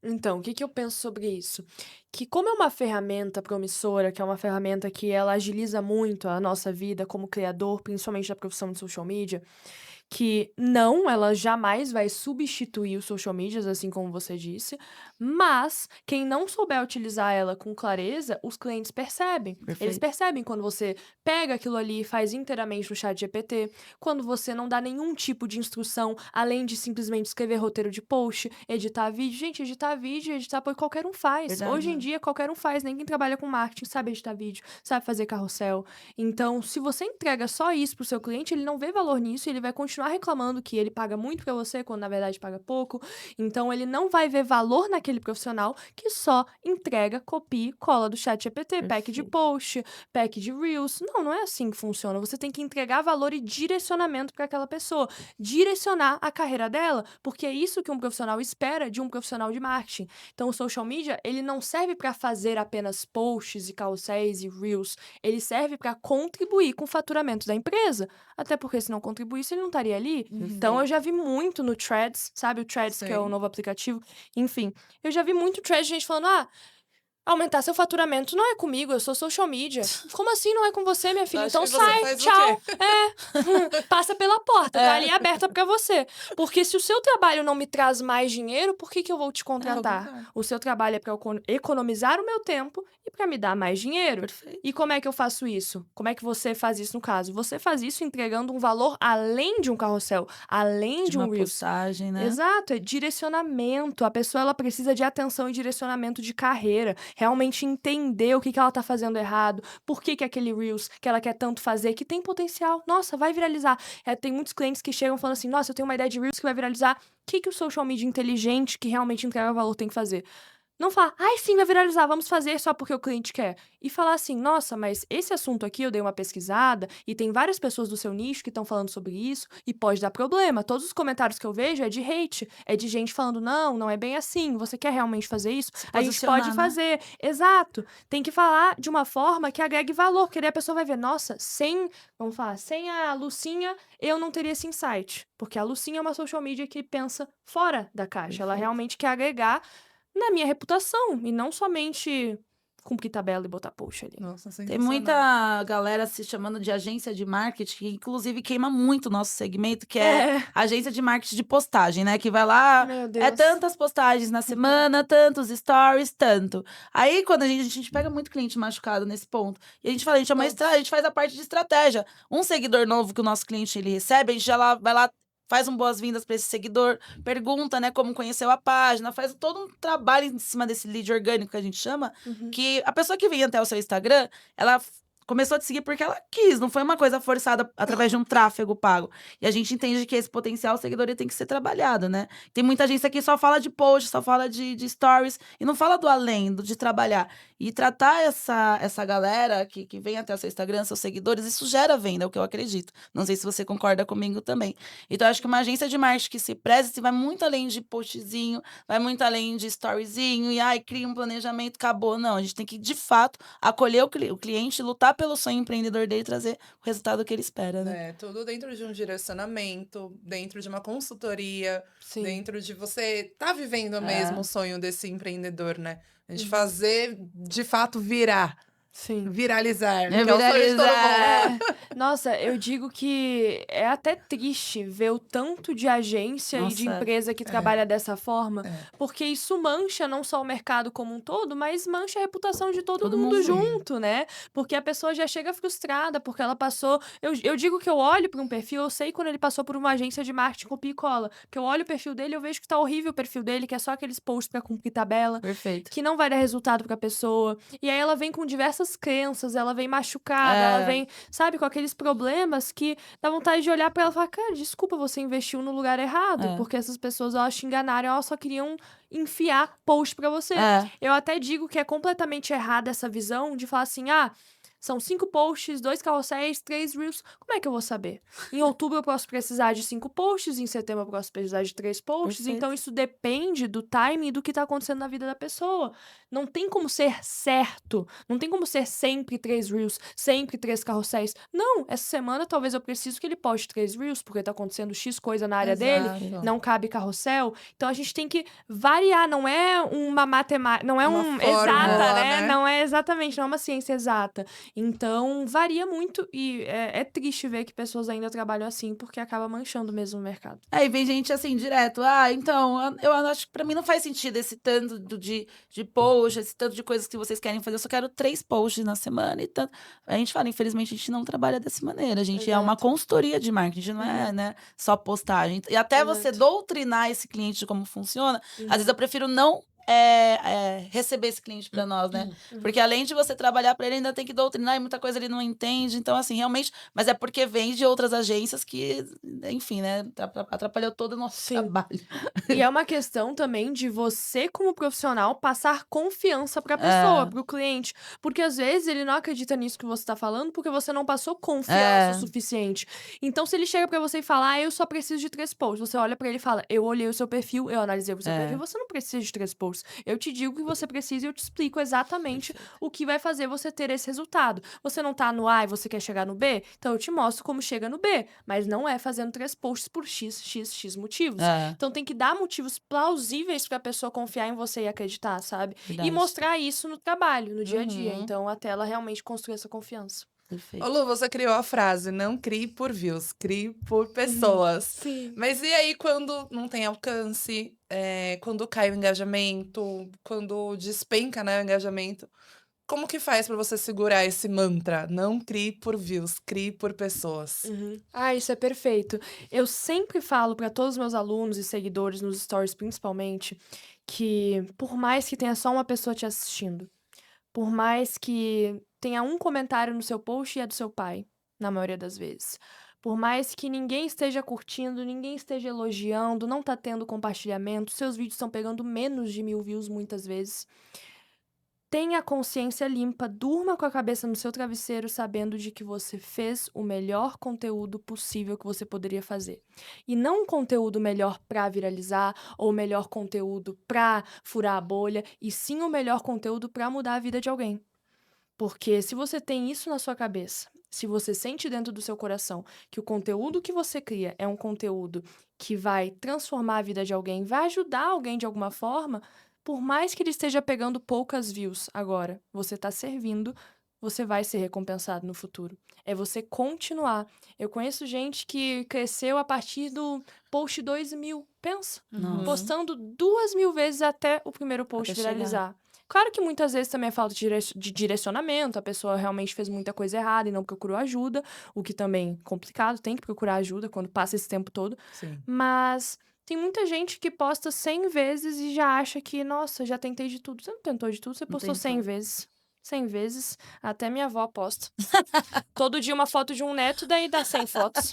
[SPEAKER 3] Então, o que que eu penso sobre isso? Que como é uma ferramenta promissora, que é uma ferramenta que ela agiliza muito a nossa vida como criador, principalmente da profissão de social media, que não, ela jamais vai substituir os social medias, assim como você disse, mas quem não souber utilizar ela com clareza, os clientes percebem. Eles
[SPEAKER 2] Perfeito.
[SPEAKER 3] percebem quando você pega aquilo ali e faz inteiramente no chat GPT, quando você não dá nenhum tipo de instrução, além de simplesmente escrever roteiro de post, editar vídeo. Gente, editar vídeo, editar qualquer um faz.
[SPEAKER 2] Verdade.
[SPEAKER 3] Hoje em dia, qualquer um faz. Ninguém trabalha com marketing, sabe editar vídeo, sabe fazer carrossel. Então, se você entrega só isso pro seu cliente, ele não vê valor nisso, ele vai continuar reclamando que ele paga muito pra você, quando na verdade paga pouco. Então, ele não vai ver valor naquele profissional que só entrega, copia e cola do chat GPT, pack de
[SPEAKER 2] Perfeito.
[SPEAKER 3] post, pack de Reels. Não é assim que funciona. Você tem que entregar valor e direcionamento para aquela pessoa. Direcionar a carreira dela, porque é isso que um profissional espera de um profissional de marketing. Então, o social media, ele não serve para fazer apenas posts e carrosséis e Reels. Ele serve para contribuir com o faturamento da empresa. Até porque se não contribuísse, ele não estaria ali. Então, eu já vi muito no Threads, sabe? O Threads, que é o
[SPEAKER 1] Sim.
[SPEAKER 3] novo aplicativo. Enfim, eu já vi muito Threads de gente falando, aumentar seu faturamento não é comigo, eu sou social media. Como assim não é com você, minha filha?
[SPEAKER 1] Acho
[SPEAKER 3] Então
[SPEAKER 1] que você
[SPEAKER 3] sai,
[SPEAKER 1] faz o
[SPEAKER 3] tchau.
[SPEAKER 1] quê?
[SPEAKER 3] Passa pela porta, tá ali aberta pra você. Porque se o seu trabalho não me traz mais dinheiro, por que que eu vou te contratar?
[SPEAKER 1] contrário.
[SPEAKER 3] O seu trabalho é pra eu economizar o meu tempo e pra me dar mais dinheiro.
[SPEAKER 2] Perfeito.
[SPEAKER 3] E como é que eu faço isso? Como é que você faz isso no caso? Você faz isso entregando um valor além de um carrossel, além
[SPEAKER 2] De
[SPEAKER 3] de um
[SPEAKER 2] uma
[SPEAKER 3] Reels.
[SPEAKER 2] postagem, né?
[SPEAKER 3] Exato, é direcionamento. A pessoa ela precisa de atenção e direcionamento de carreira. Realmente entender o que que ela tá fazendo errado, por que que aquele Reels que ela quer tanto fazer, que tem potencial. Nossa, vai viralizar. Tem muitos clientes que chegam falando assim, nossa, eu tenho uma ideia de Reels que vai viralizar. O que que o social media inteligente que realmente entrega valor tem que fazer? Não falar, ai sim, vai viralizar, vamos fazer só porque o cliente quer. E falar assim, nossa, mas esse assunto aqui eu dei uma pesquisada e tem várias pessoas do seu nicho que estão falando sobre isso e pode dar problema. Todos os comentários que eu vejo é de hate, é de gente falando, não é bem assim, você quer realmente fazer isso?
[SPEAKER 2] Se
[SPEAKER 3] A gente pode
[SPEAKER 2] posicionar, né?
[SPEAKER 3] fazer. Exato. Tem que falar de uma forma que agregue valor, porque daí a pessoa vai ver, nossa, vamos falar, sem a Lucinha, eu não teria esse insight. Porque a Lucinha é uma social media que pensa fora da caixa. Ela
[SPEAKER 2] Perfeito.
[SPEAKER 3] realmente quer agregar na minha reputação e não somente cumprir tabela e botar post ali.
[SPEAKER 1] Nossa,
[SPEAKER 2] Tem
[SPEAKER 1] sensacional.
[SPEAKER 2] muita galera se chamando de agência de marketing, que inclusive queima muito o nosso segmento, que é
[SPEAKER 3] É,
[SPEAKER 2] agência de marketing de postagem, né? Que vai lá,
[SPEAKER 3] meu
[SPEAKER 2] é
[SPEAKER 3] Deus.
[SPEAKER 2] tantas postagens na semana, tantos stories, tanto. Aí, quando a gente pega muito cliente machucado nesse ponto, e a gente fala, a gente, a gente faz a parte de estratégia. Um seguidor novo que o nosso cliente ele recebe, a gente já vai lá, faz um boas-vindas para esse seguidor, pergunta, né, como conheceu a página, faz todo um trabalho em cima desse lead orgânico que a gente chama,
[SPEAKER 3] Uhum.
[SPEAKER 2] que a pessoa que vem até o seu Instagram, ela começou a te seguir porque ela quis, não foi uma coisa forçada através de um tráfego pago. E a gente entende que esse potencial seguidor ele tem que ser trabalhado, né? Tem muita agência que só fala de post, só fala de stories, e não fala do além, de trabalhar. E tratar essa galera que vem até o seu Instagram, seus seguidores, isso gera venda, é o que eu acredito. Não sei se você concorda comigo também. Então, eu acho que uma agência de marketing que se preze, vai muito além de postzinho, vai muito além de storyzinho, e ai, cria um planejamento, acabou. Não, a gente tem que, de fato, acolher o cliente, lutar pelo sonho empreendedor dele e trazer o resultado que ele espera, né?
[SPEAKER 1] É, tudo dentro de um direcionamento, dentro de uma consultoria,
[SPEAKER 3] Sim.
[SPEAKER 1] dentro de você tá vivendo mesmo o sonho desse empreendedor, né? A gente
[SPEAKER 3] Uhum.
[SPEAKER 1] fazer, de fato, virar,
[SPEAKER 3] Sim.
[SPEAKER 1] viralizar, que é o sonho de todo mundo.
[SPEAKER 3] Nossa, eu digo que é até triste ver o tanto de agência e de
[SPEAKER 2] Nossa,
[SPEAKER 3] empresa que trabalha dessa forma,
[SPEAKER 1] É.
[SPEAKER 3] porque isso mancha não só o mercado como um todo, mas mancha a reputação de todo
[SPEAKER 2] Todo
[SPEAKER 3] mundo
[SPEAKER 2] mundo.
[SPEAKER 3] junto, né? Porque a pessoa já chega frustrada, porque ela passou. Eu digo que eu olho para um perfil, eu sei quando ele passou por uma agência de marketing copia e cola. Que eu olho o perfil dele, eu vejo que tá horrível o perfil dele, que é só aqueles posts pra cumprir tabela,
[SPEAKER 2] Perfeito.
[SPEAKER 3] que não vai dar resultado pra pessoa. E aí ela vem com diversas crenças, ela vem machucada, ela
[SPEAKER 2] É.
[SPEAKER 3] vem, sabe, com aqueles problemas que dá vontade de olhar pra ela e falar, cara, desculpa, você investiu no lugar errado,
[SPEAKER 2] É.
[SPEAKER 3] porque essas pessoas, elas te enganaram, elas só queriam enfiar post pra você.
[SPEAKER 2] É.
[SPEAKER 3] Eu até digo que é completamente errada essa visão de falar assim, são 5 posts, 2 carrosséis, 3 reels. Como é que eu vou saber? Em outubro eu posso precisar de 5 posts, em setembro eu posso precisar de 3 posts.
[SPEAKER 2] Perfeito.
[SPEAKER 3] Então isso depende do timing e do que tá acontecendo na vida da pessoa. Não tem como ser certo. Não tem como ser sempre 3 reels, sempre 3 carrosséis. Não, essa semana talvez eu preciso que ele poste 3 reels, porque tá acontecendo X coisa na área dele,
[SPEAKER 1] Exato.
[SPEAKER 3] não cabe carrossel. Então a gente tem que variar, não é uma matemática, não é
[SPEAKER 1] Uma
[SPEAKER 3] exata,
[SPEAKER 1] fórmula,
[SPEAKER 3] né?
[SPEAKER 1] né?
[SPEAKER 3] Não é exatamente, não é uma ciência exata. Então, varia muito e é triste ver que pessoas ainda trabalham assim, porque acaba manchando mesmo o mercado.
[SPEAKER 2] Aí vem gente assim, direto. Então, eu acho que pra mim não faz sentido esse tanto de post, esse tanto de coisas que vocês querem fazer. Eu só quero 3 posts na semana e tanto. A gente fala, infelizmente, a gente não trabalha dessa maneira. A gente é uma
[SPEAKER 3] Exato.
[SPEAKER 2] consultoria de marketing, não é, né, só postagem. E até você
[SPEAKER 3] Exato.
[SPEAKER 2] doutrinar esse cliente de como funciona, às vezes
[SPEAKER 3] Uhum.
[SPEAKER 2] eu prefiro não receber esse cliente pra nós, né? Porque além de você trabalhar pra ele, ainda tem que doutrinar e muita coisa ele não entende. Então, assim, realmente. Mas é porque vem de outras agências que, enfim, né? Atrapalhou todo o nosso
[SPEAKER 3] Sim.
[SPEAKER 2] trabalho.
[SPEAKER 3] E é uma questão também de você, como profissional, passar confiança pra pessoa,
[SPEAKER 2] É.
[SPEAKER 3] pro cliente. Porque às vezes ele não acredita nisso que você tá falando porque você não passou confiança o suficiente. Então, se ele chega pra você e fala, eu só preciso de 3 posts, você olha pra ele e fala, eu olhei o seu perfil, eu analisei o seu perfil, você não precisa de 3 posts. Eu te digo o que você precisa e eu te explico exatamente o que vai fazer você ter esse resultado. Você não tá no A e você quer chegar no B? Então eu te mostro como chega no B. Mas não é fazendo 3 posts por X motivos. Então tem que dar motivos plausíveis pra pessoa confiar em você e acreditar, sabe? E
[SPEAKER 2] Verdade.
[SPEAKER 3] mostrar isso no trabalho, no dia a dia.
[SPEAKER 1] Uhum.
[SPEAKER 3] Então até ela realmente construir essa confiança.
[SPEAKER 2] Perfeito.
[SPEAKER 1] Ô, Lu, você criou a frase, não crie por views, crie por pessoas.
[SPEAKER 3] Sim.
[SPEAKER 1] Mas e aí quando não tem alcance, quando cai o engajamento, quando despenca, né, o engajamento, como que faz pra você segurar esse mantra? Não crie por views, crie por pessoas.
[SPEAKER 3] Isso é perfeito. Eu sempre falo para todos os meus alunos e seguidores, nos stories principalmente, que por mais que tenha só uma pessoa te assistindo, por mais que tenha um comentário no seu post e é do seu pai, na maioria das vezes, por mais que ninguém esteja curtindo, ninguém esteja elogiando, não tá tendo compartilhamento, seus vídeos estão pegando menos de 1000 views muitas vezes. Tenha a consciência limpa, durma com a cabeça no seu travesseiro, sabendo de que você fez o melhor conteúdo possível que você poderia fazer. E não um conteúdo melhor pra viralizar, ou o melhor conteúdo pra furar a bolha, e sim o melhor conteúdo pra mudar a vida de alguém. Porque se você tem isso na sua cabeça, se você sente dentro do seu coração que o conteúdo que você cria é um conteúdo que vai transformar a vida de alguém, vai ajudar alguém de alguma forma, por mais que ele esteja pegando poucas views agora, você tá servindo, você vai ser recompensado no futuro. É você continuar. Eu conheço gente que cresceu a partir do post 2.000. Pensa.
[SPEAKER 2] Nossa.
[SPEAKER 3] Postando 2.000 vezes até o primeiro post
[SPEAKER 2] Até chegar.
[SPEAKER 3] viralizar. Claro que muitas vezes também é falta de direcionamento, a pessoa realmente fez muita coisa errada e não procurou ajuda, o que também é complicado, tem que procurar ajuda quando passa esse tempo todo.
[SPEAKER 1] Sim.
[SPEAKER 3] Mas tem muita gente que posta 100 vezes e já acha que, nossa, já tentei de tudo. Você não tentou de tudo, você postou 100
[SPEAKER 2] tentou.
[SPEAKER 3] vezes. 100 vezes, até minha avó posta. Todo dia uma foto de um neto, daí dá 100 fotos.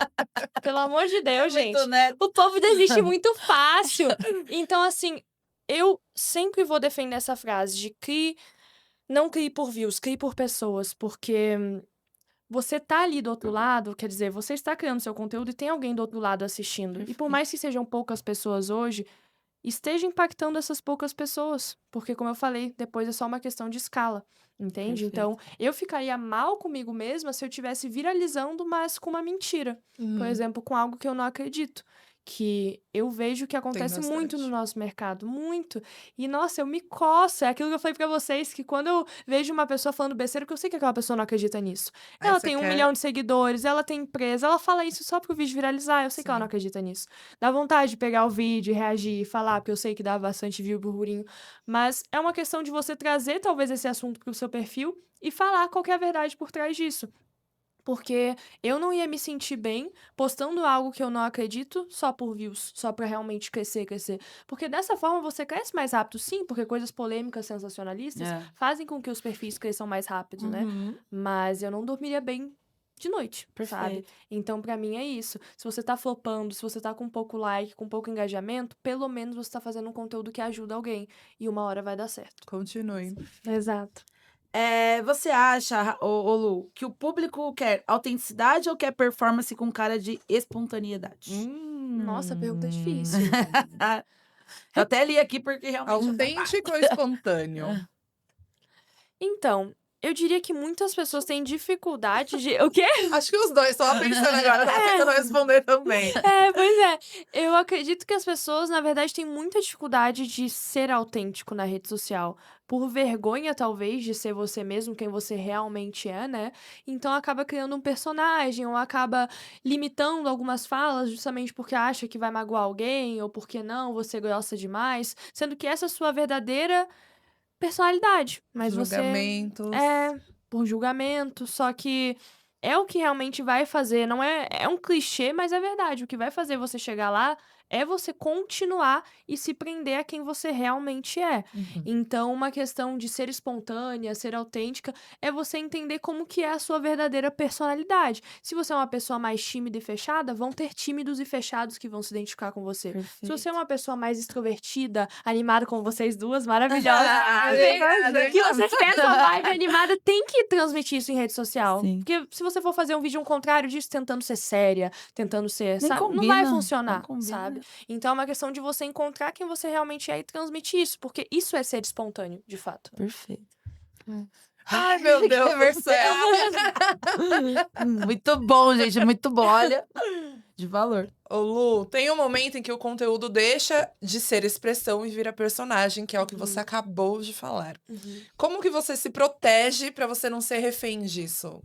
[SPEAKER 3] Pelo amor de Deus, gente.
[SPEAKER 2] Muito, né?
[SPEAKER 3] O povo desiste muito fácil. Então, assim, eu sempre vou defender essa frase de não crie por views, crie por pessoas, porque você tá ali do outro lado, quer dizer, você está criando seu conteúdo e tem alguém do outro lado assistindo. E por
[SPEAKER 2] Perfeito.
[SPEAKER 3] mais que sejam poucas pessoas hoje, esteja impactando essas poucas pessoas. Porque, como eu falei, depois é só uma questão de escala, entende?
[SPEAKER 2] Perfeito.
[SPEAKER 3] Então, eu ficaria mal comigo mesma se eu estivesse viralizando, mas com uma mentira. Por exemplo, com algo que eu não acredito. Que eu vejo que acontece muito no
[SPEAKER 1] bastante.
[SPEAKER 3] nosso mercado, muito. E, nossa, eu me coço. É aquilo que eu falei pra vocês, que quando eu vejo uma pessoa falando besteira, que eu sei que aquela pessoa não acredita nisso.
[SPEAKER 1] Aí
[SPEAKER 3] Ela
[SPEAKER 1] você
[SPEAKER 3] tem 1
[SPEAKER 1] quer-
[SPEAKER 3] milhão de seguidores, ela tem empresa, ela fala isso só pro vídeo viralizar, eu sei que ela
[SPEAKER 1] Sim.
[SPEAKER 3] não acredita nisso. Dá vontade de pegar o vídeo, reagir, falar, porque eu sei que dá bastante view e burburinho. Mas é uma questão de você trazer, talvez, esse assunto pro seu perfil e falar qual que é a verdade por trás disso. Porque eu não ia me sentir bem postando algo que eu não acredito só por views, só pra realmente crescer. Porque dessa forma você cresce mais rápido, sim, porque coisas polêmicas, sensacionalistas
[SPEAKER 2] É.
[SPEAKER 3] fazem com que os perfis cresçam mais rápido, né?
[SPEAKER 2] Uhum.
[SPEAKER 3] Mas eu não dormiria bem de noite, sabe?
[SPEAKER 2] Perfeito.
[SPEAKER 3] Então, pra mim, é isso. Se você tá flopando, se você tá com pouco like, com pouco engajamento, pelo menos você tá fazendo um conteúdo que ajuda alguém. E uma hora vai dar certo.
[SPEAKER 1] Continue.
[SPEAKER 3] Exato.
[SPEAKER 2] Você acha, ô Lu, que o público quer autenticidade ou quer performance com cara de espontaneidade?
[SPEAKER 3] Nossa, a pergunta é difícil.
[SPEAKER 2] Eu até li aqui porque realmente...
[SPEAKER 1] Autêntico ou espontâneo?
[SPEAKER 3] Então, eu diria que muitas pessoas têm dificuldade de. O quê?
[SPEAKER 1] Acho que os dois, só pensando agora, tava tentando responder também.
[SPEAKER 3] Pois é. Eu acredito que as pessoas, na verdade, têm muita dificuldade de ser autêntico na rede social. Por vergonha, talvez, de ser você mesmo, quem você realmente é, né? Então acaba criando um personagem, ou acaba limitando algumas falas, justamente porque acha que vai magoar alguém, ou porque não, você gosta demais. Sendo que essa é a sua verdadeira personalidade. Mas você.
[SPEAKER 1] Julgamentos.
[SPEAKER 3] Por julgamento, só que é o que realmente vai fazer, não é, é um clichê, mas é verdade, o que vai fazer você chegar lá é você continuar e se prender a quem você realmente é. Então, uma questão de ser espontânea, ser autêntica, é você entender como que é a sua verdadeira personalidade. Se você é uma pessoa mais tímida e fechada, vão ter tímidos e fechados que vão se identificar com você. Se você é uma pessoa mais extrovertida, animada como vocês duas, maravilhosa, que vocês têm essa vibe animada, tem que transmitir isso em rede social.
[SPEAKER 2] Sim.
[SPEAKER 3] Porque se você for fazer um vídeo contrário disso, tentando ser séria, tentando ser,
[SPEAKER 2] Nem
[SPEAKER 3] sabe? Não
[SPEAKER 2] combina,
[SPEAKER 3] vai
[SPEAKER 2] não
[SPEAKER 3] funcionar,
[SPEAKER 2] combina.
[SPEAKER 3] sabe? Então é uma questão de você encontrar quem você realmente é e transmitir isso, porque isso é ser espontâneo, de fato.
[SPEAKER 2] Perfeito.
[SPEAKER 1] Ai, meu Deus do céu.
[SPEAKER 2] Muito bom, gente, muito bom. Olha, de valor.
[SPEAKER 1] Ô, Lu, tem um momento em que o conteúdo deixa de ser expressão e vira personagem, que é o que você acabou de falar. Como que você se protege pra você não ser refém disso?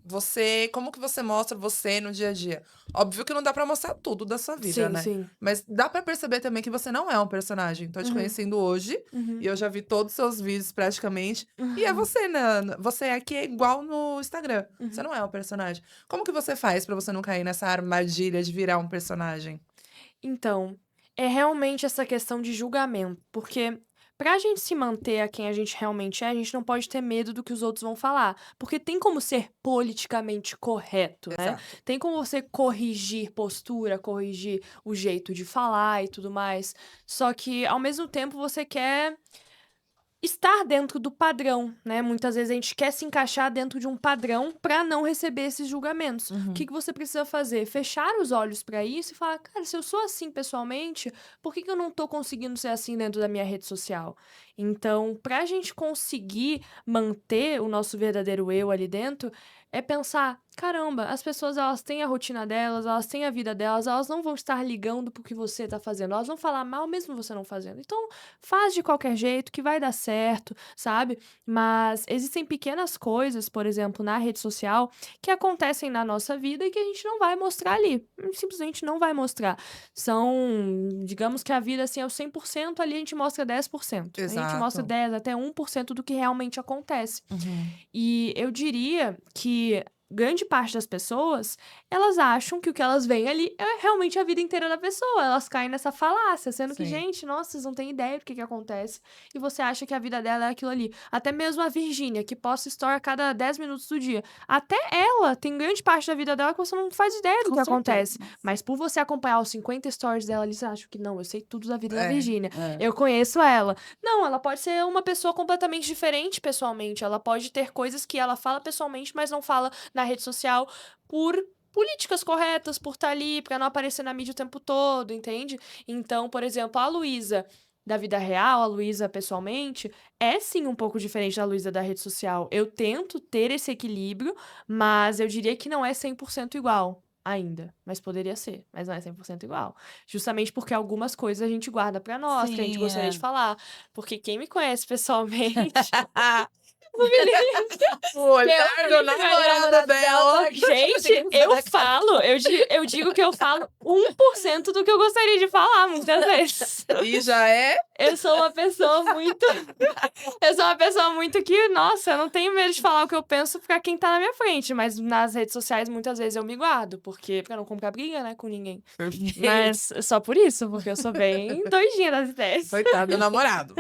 [SPEAKER 1] Como que você mostra você no dia a dia? Óbvio que não dá pra mostrar tudo da sua vida,
[SPEAKER 3] Sim,
[SPEAKER 1] né?
[SPEAKER 3] sim.
[SPEAKER 1] Mas dá pra perceber também que você não é um personagem. Tô te conhecendo hoje e eu já vi todos os seus vídeos praticamente. E é você, né? Você aqui é igual no Instagram. Você não é um personagem. Como que você faz pra você não cair nessa armadilha de virar um personagem?
[SPEAKER 3] Então, é realmente essa questão de julgamento, porque pra gente se manter a quem a gente realmente é, a gente não pode ter medo do que os outros vão falar, porque tem como ser politicamente correto, né?
[SPEAKER 1] Exato.
[SPEAKER 3] Tem como você corrigir postura, corrigir o jeito de falar e tudo mais, só que ao mesmo tempo você quer estar dentro do padrão, né? Muitas vezes a gente quer se encaixar dentro de um padrão pra não receber esses julgamentos. O que você precisa fazer? Fechar os olhos pra isso e falar, cara, se eu sou assim pessoalmente, por que eu não tô conseguindo ser assim dentro da minha rede social? Então, pra gente conseguir manter o nosso verdadeiro eu ali dentro, é pensar, caramba, as pessoas elas têm a rotina delas, elas têm a vida delas, elas não vão estar ligando pro que você tá fazendo, elas vão falar mal mesmo você não fazendo. Então, faz de qualquer jeito que vai dar certo, sabe? Mas existem pequenas coisas, por exemplo, na rede social, que acontecem na nossa vida e que a gente não vai mostrar ali. Simplesmente não vai mostrar. São, digamos que a vida assim é o 100%, ali a gente mostra 10%. A gente mostra
[SPEAKER 1] Exato.
[SPEAKER 3] 10 até 1% do que realmente acontece.
[SPEAKER 2] Uhum.
[SPEAKER 3] E eu diria que grande parte das pessoas, elas acham que o que elas veem ali é realmente a vida inteira da pessoa. Elas caem nessa falácia, sendo que,
[SPEAKER 1] Sim.
[SPEAKER 3] gente, nossa, vocês não têm ideia do que acontece. E você acha que a vida dela é aquilo ali. Até mesmo a Virgínia, que posta story a cada 10 minutos do dia. Até ela tem grande parte da vida dela que você não faz ideia do
[SPEAKER 2] Com
[SPEAKER 3] que
[SPEAKER 2] certeza.
[SPEAKER 3] acontece.
[SPEAKER 2] Nossa.
[SPEAKER 3] Mas por você acompanhar os 50 stories dela ali, você acha que não, eu sei tudo da vida da
[SPEAKER 1] É,
[SPEAKER 3] Virgínia.
[SPEAKER 1] é.
[SPEAKER 3] Eu conheço ela. Não, ela pode ser uma pessoa completamente diferente pessoalmente. Ela pode ter coisas que ela fala pessoalmente, mas não fala na rede social por políticas corretas, por estar ali, pra não aparecer na mídia o tempo todo, entende? Então, por exemplo, a Luísa da vida real, a Luísa pessoalmente, é sim um pouco diferente da Luísa da rede social. Eu tento ter esse equilíbrio, mas eu diria que não é 100% igual. Ainda, mas poderia ser, mas não é 100% igual. Justamente porque algumas coisas a gente guarda pra nós, que a gente
[SPEAKER 2] Sim,
[SPEAKER 3] gostaria
[SPEAKER 2] é.
[SPEAKER 3] de falar. Porque quem me conhece pessoalmente,
[SPEAKER 1] O olhar do namorado dela.
[SPEAKER 3] gente, eu digo que eu falo 1% do que eu gostaria de falar, muitas vezes.
[SPEAKER 1] E já é.
[SPEAKER 3] Eu sou uma pessoa muito. Eu sou uma pessoa muito que, nossa, eu não tenho medo de falar o que eu penso pra quem tá na minha frente. Mas nas redes sociais, muitas vezes eu me guardo, porque pra não comprar briga, né, com ninguém. Mas só por isso, porque eu sou bem doidinha das ideias.
[SPEAKER 1] Coitado do namorado.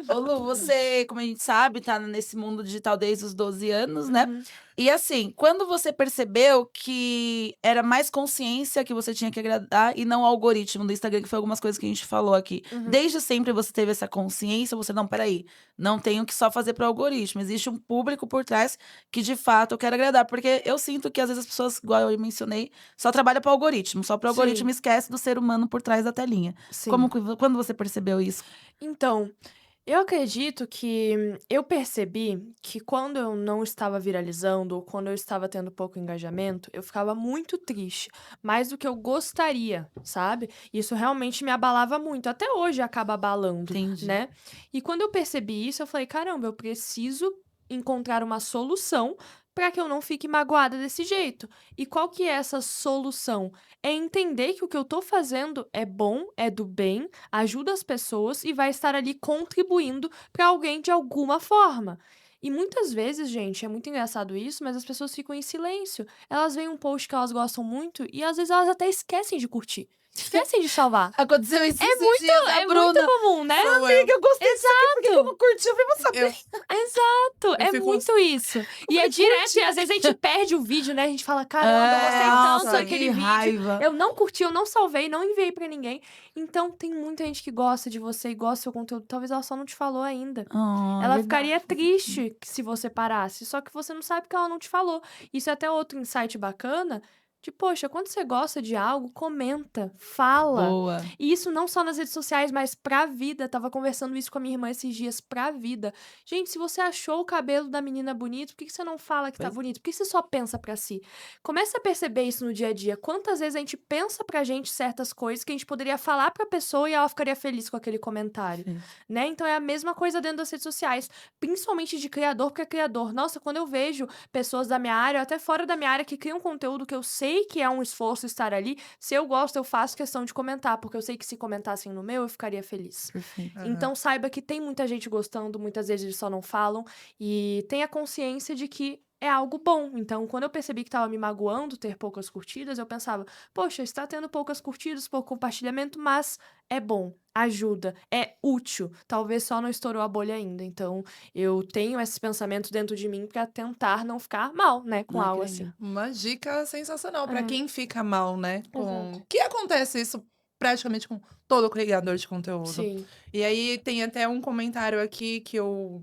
[SPEAKER 2] Ô, Lu, você, como a gente sabe, tá nesse mundo digital desde os 12 anos, né?
[SPEAKER 3] Uhum.
[SPEAKER 2] E assim, quando você percebeu que era mais consciência que você tinha que agradar e não o algoritmo do Instagram, que foi algumas coisas que a gente falou aqui.
[SPEAKER 3] Uhum.
[SPEAKER 2] Desde sempre você teve essa consciência, você, não, peraí, não tenho que só fazer pro algoritmo. Existe um público por trás que, de fato, eu quero agradar. Porque eu sinto que, às vezes, as pessoas, igual eu mencionei, só trabalham pro algoritmo. Só pro algoritmo
[SPEAKER 3] Sim.
[SPEAKER 2] esquece do ser humano por trás da telinha.
[SPEAKER 3] Sim.
[SPEAKER 2] Quando você percebeu isso?
[SPEAKER 3] Então, eu acredito que eu percebi que quando eu não estava viralizando ou quando eu estava tendo pouco engajamento, eu ficava muito triste, mais do que eu gostaria, sabe? Isso realmente me abalava muito, até hoje acaba abalando,
[SPEAKER 2] Entendi.
[SPEAKER 3] né? E quando eu percebi isso, eu falei, caramba, eu preciso encontrar uma solução para que eu não fique magoada desse jeito. E qual que é essa solução? É entender que o que eu tô fazendo é bom, é do bem, ajuda as pessoas e vai estar ali contribuindo para alguém de alguma forma. E muitas vezes, gente, é muito engraçado isso, mas as pessoas ficam em silêncio. Elas veem um post que elas gostam muito e às vezes elas até esquecem de curtir. Esquecem de salvar.
[SPEAKER 2] Aconteceu isso
[SPEAKER 3] É
[SPEAKER 2] esses
[SPEAKER 3] muito,
[SPEAKER 2] dias, a
[SPEAKER 3] é
[SPEAKER 2] Bruna.
[SPEAKER 3] muito comum, né?
[SPEAKER 1] Sou eu.
[SPEAKER 2] Amiga, eu gostei disso aqui, por que que eu não curti? Eu falei, vou saber.
[SPEAKER 3] Exato, é
[SPEAKER 1] fico-
[SPEAKER 3] muito isso. E é direto, e às vezes a gente perde o vídeo, né? A gente fala, caramba, eu gostei
[SPEAKER 1] nossa,
[SPEAKER 3] tanto daquele
[SPEAKER 2] que
[SPEAKER 3] vídeo.
[SPEAKER 2] raiva.
[SPEAKER 3] Eu não curti, eu não salvei, não enviei pra ninguém. Então tem muita gente que gosta de você e gosta do seu conteúdo. Talvez ela só não te falou ainda. Ela
[SPEAKER 2] Verdade.
[SPEAKER 3] ficaria triste se você parasse, só que você não sabe que ela não te falou. Isso é até outro insight bacana. De, poxa, quando você gosta de algo, comenta, fala.
[SPEAKER 2] Boa.
[SPEAKER 3] E isso não só nas redes sociais, mas pra vida. Tava conversando isso com a minha irmã esses dias, pra vida. Gente, se você achou o cabelo da menina bonito, por que que você não fala que tá
[SPEAKER 2] Pois é.
[SPEAKER 3] bonito? Por que você só pensa pra si? Começa a perceber isso no dia a dia. Quantas vezes a gente pensa pra gente certas coisas que a gente poderia falar pra pessoa e ela ficaria feliz com aquele comentário,
[SPEAKER 2] Sim.
[SPEAKER 3] né? Então é a mesma coisa dentro das redes sociais, principalmente de criador pra criador. Nossa, quando eu vejo pessoas da minha área, até fora da minha área, que criam conteúdo que eu sei que é um esforço estar ali, se eu gosto, eu faço questão de comentar, porque eu sei que se comentassem no meu, eu ficaria feliz.
[SPEAKER 2] Perfeito.
[SPEAKER 1] Aham.
[SPEAKER 3] Então saiba que tem muita gente gostando, muitas vezes eles só não falam, e tenha consciência de que é algo bom. Então, quando eu percebi que estava me magoando ter poucas curtidas, eu pensava, poxa, está tendo poucas curtidas, pouco compartilhamento, mas é bom, ajuda, é útil. Talvez só não estourou a bolha ainda. Então, eu tenho esses pensamentos dentro de mim para tentar não ficar mal, né, com
[SPEAKER 2] Ah, que
[SPEAKER 3] algo
[SPEAKER 2] legal.
[SPEAKER 3] assim.
[SPEAKER 1] Uma dica sensacional pra
[SPEAKER 3] É.
[SPEAKER 1] quem fica mal, né?
[SPEAKER 3] Exato.
[SPEAKER 1] Que acontece isso praticamente com todo criador de conteúdo.
[SPEAKER 3] Sim.
[SPEAKER 1] E aí tem até um comentário aqui que eu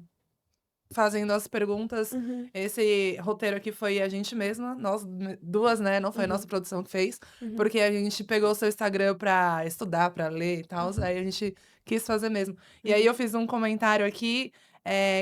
[SPEAKER 1] fazendo as perguntas.
[SPEAKER 3] Uhum,
[SPEAKER 1] Esse roteiro aqui foi a gente mesma, nós duas, né? Não foi a
[SPEAKER 3] uhum,
[SPEAKER 1] nossa produção que fez,
[SPEAKER 3] uhum,
[SPEAKER 1] porque a gente pegou o seu Instagram pra estudar, pra ler e tal.
[SPEAKER 3] uhum,
[SPEAKER 1] Aí a gente quis fazer mesmo. E aí
[SPEAKER 3] uhum,
[SPEAKER 1] eu fiz um comentário aqui.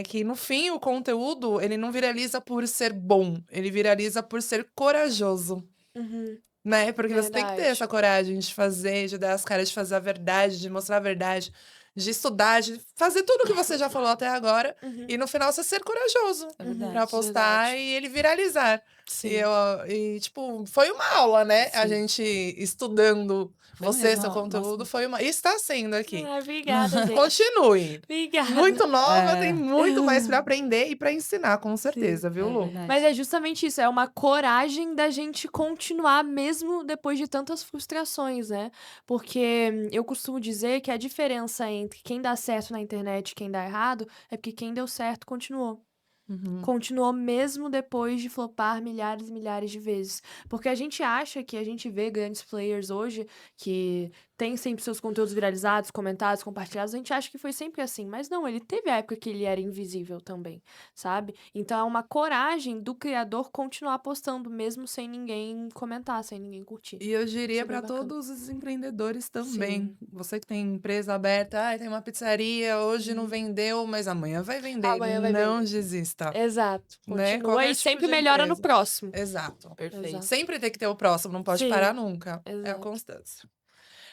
[SPEAKER 1] Que no fim o conteúdo ele não viraliza por ser bom, ele viraliza por ser corajoso.
[SPEAKER 3] uhum.
[SPEAKER 1] Né, porque você tem que ter
[SPEAKER 3] Verdade.
[SPEAKER 1] essa coragem de fazer, de dar as caras, de fazer a verdade, de mostrar a verdade, de estudar, de fazer tudo o que você já falou até agora,
[SPEAKER 3] Uhum,
[SPEAKER 1] e no final você ser corajoso
[SPEAKER 2] É
[SPEAKER 3] uhum,
[SPEAKER 1] pra
[SPEAKER 2] verdade.
[SPEAKER 1] postar
[SPEAKER 3] verdade.
[SPEAKER 1] e ele viralizar. E
[SPEAKER 3] Sim,
[SPEAKER 1] eu tipo, foi uma aula, né, a
[SPEAKER 3] sim.
[SPEAKER 1] gente estudando
[SPEAKER 2] Foi
[SPEAKER 1] você,
[SPEAKER 2] mesmo,
[SPEAKER 1] seu
[SPEAKER 2] nossa.
[SPEAKER 1] conteúdo, foi uma e está sendo aqui.
[SPEAKER 3] Ai, obrigada, gente.
[SPEAKER 1] Continue.
[SPEAKER 3] Obrigada.
[SPEAKER 1] Muito nova, tem
[SPEAKER 2] É,
[SPEAKER 1] muito mais pra aprender e pra ensinar, com
[SPEAKER 3] Sim.
[SPEAKER 1] certeza, viu,
[SPEAKER 2] é
[SPEAKER 1] Lu?
[SPEAKER 3] Mas
[SPEAKER 2] verdade.
[SPEAKER 3] é justamente isso, é uma coragem da gente continuar mesmo depois de tantas frustrações, né? Porque eu costumo dizer que a diferença entre quem dá certo na internet e quem dá errado é porque quem deu certo continuou.
[SPEAKER 1] Uhum.
[SPEAKER 3] Continuou mesmo depois de flopar milhares e milhares de vezes. Porque a gente acha que a gente vê grandes players hoje que tem sempre seus conteúdos viralizados, comentados, compartilhados, a gente acha que foi sempre assim. Mas não, ele teve a época que ele era invisível também, sabe? Então é uma coragem do criador continuar postando, mesmo sem ninguém comentar, sem ninguém curtir.
[SPEAKER 1] E eu
[SPEAKER 3] Isso
[SPEAKER 1] diria
[SPEAKER 3] é bem
[SPEAKER 1] para
[SPEAKER 3] bacana.
[SPEAKER 1] todos os empreendedores também.
[SPEAKER 3] Sim.
[SPEAKER 1] Você que tem empresa aberta, tem uma pizzaria, hoje não
[SPEAKER 3] Uhum.
[SPEAKER 1] vendeu, mas amanhã vai vender.
[SPEAKER 3] Amanhã vai
[SPEAKER 1] Não
[SPEAKER 3] vender.
[SPEAKER 1] desista,
[SPEAKER 3] Exato.
[SPEAKER 1] né?
[SPEAKER 3] Continua e
[SPEAKER 1] Qualquer tipo
[SPEAKER 3] sempre
[SPEAKER 1] de
[SPEAKER 3] melhora no
[SPEAKER 1] empresa.
[SPEAKER 3] próximo.
[SPEAKER 1] Exato.
[SPEAKER 2] Perfeito.
[SPEAKER 3] Exato.
[SPEAKER 1] Sempre tem que ter o próximo, não pode parar
[SPEAKER 3] Sim,
[SPEAKER 1] nunca. É a
[SPEAKER 3] exato.
[SPEAKER 1] constância.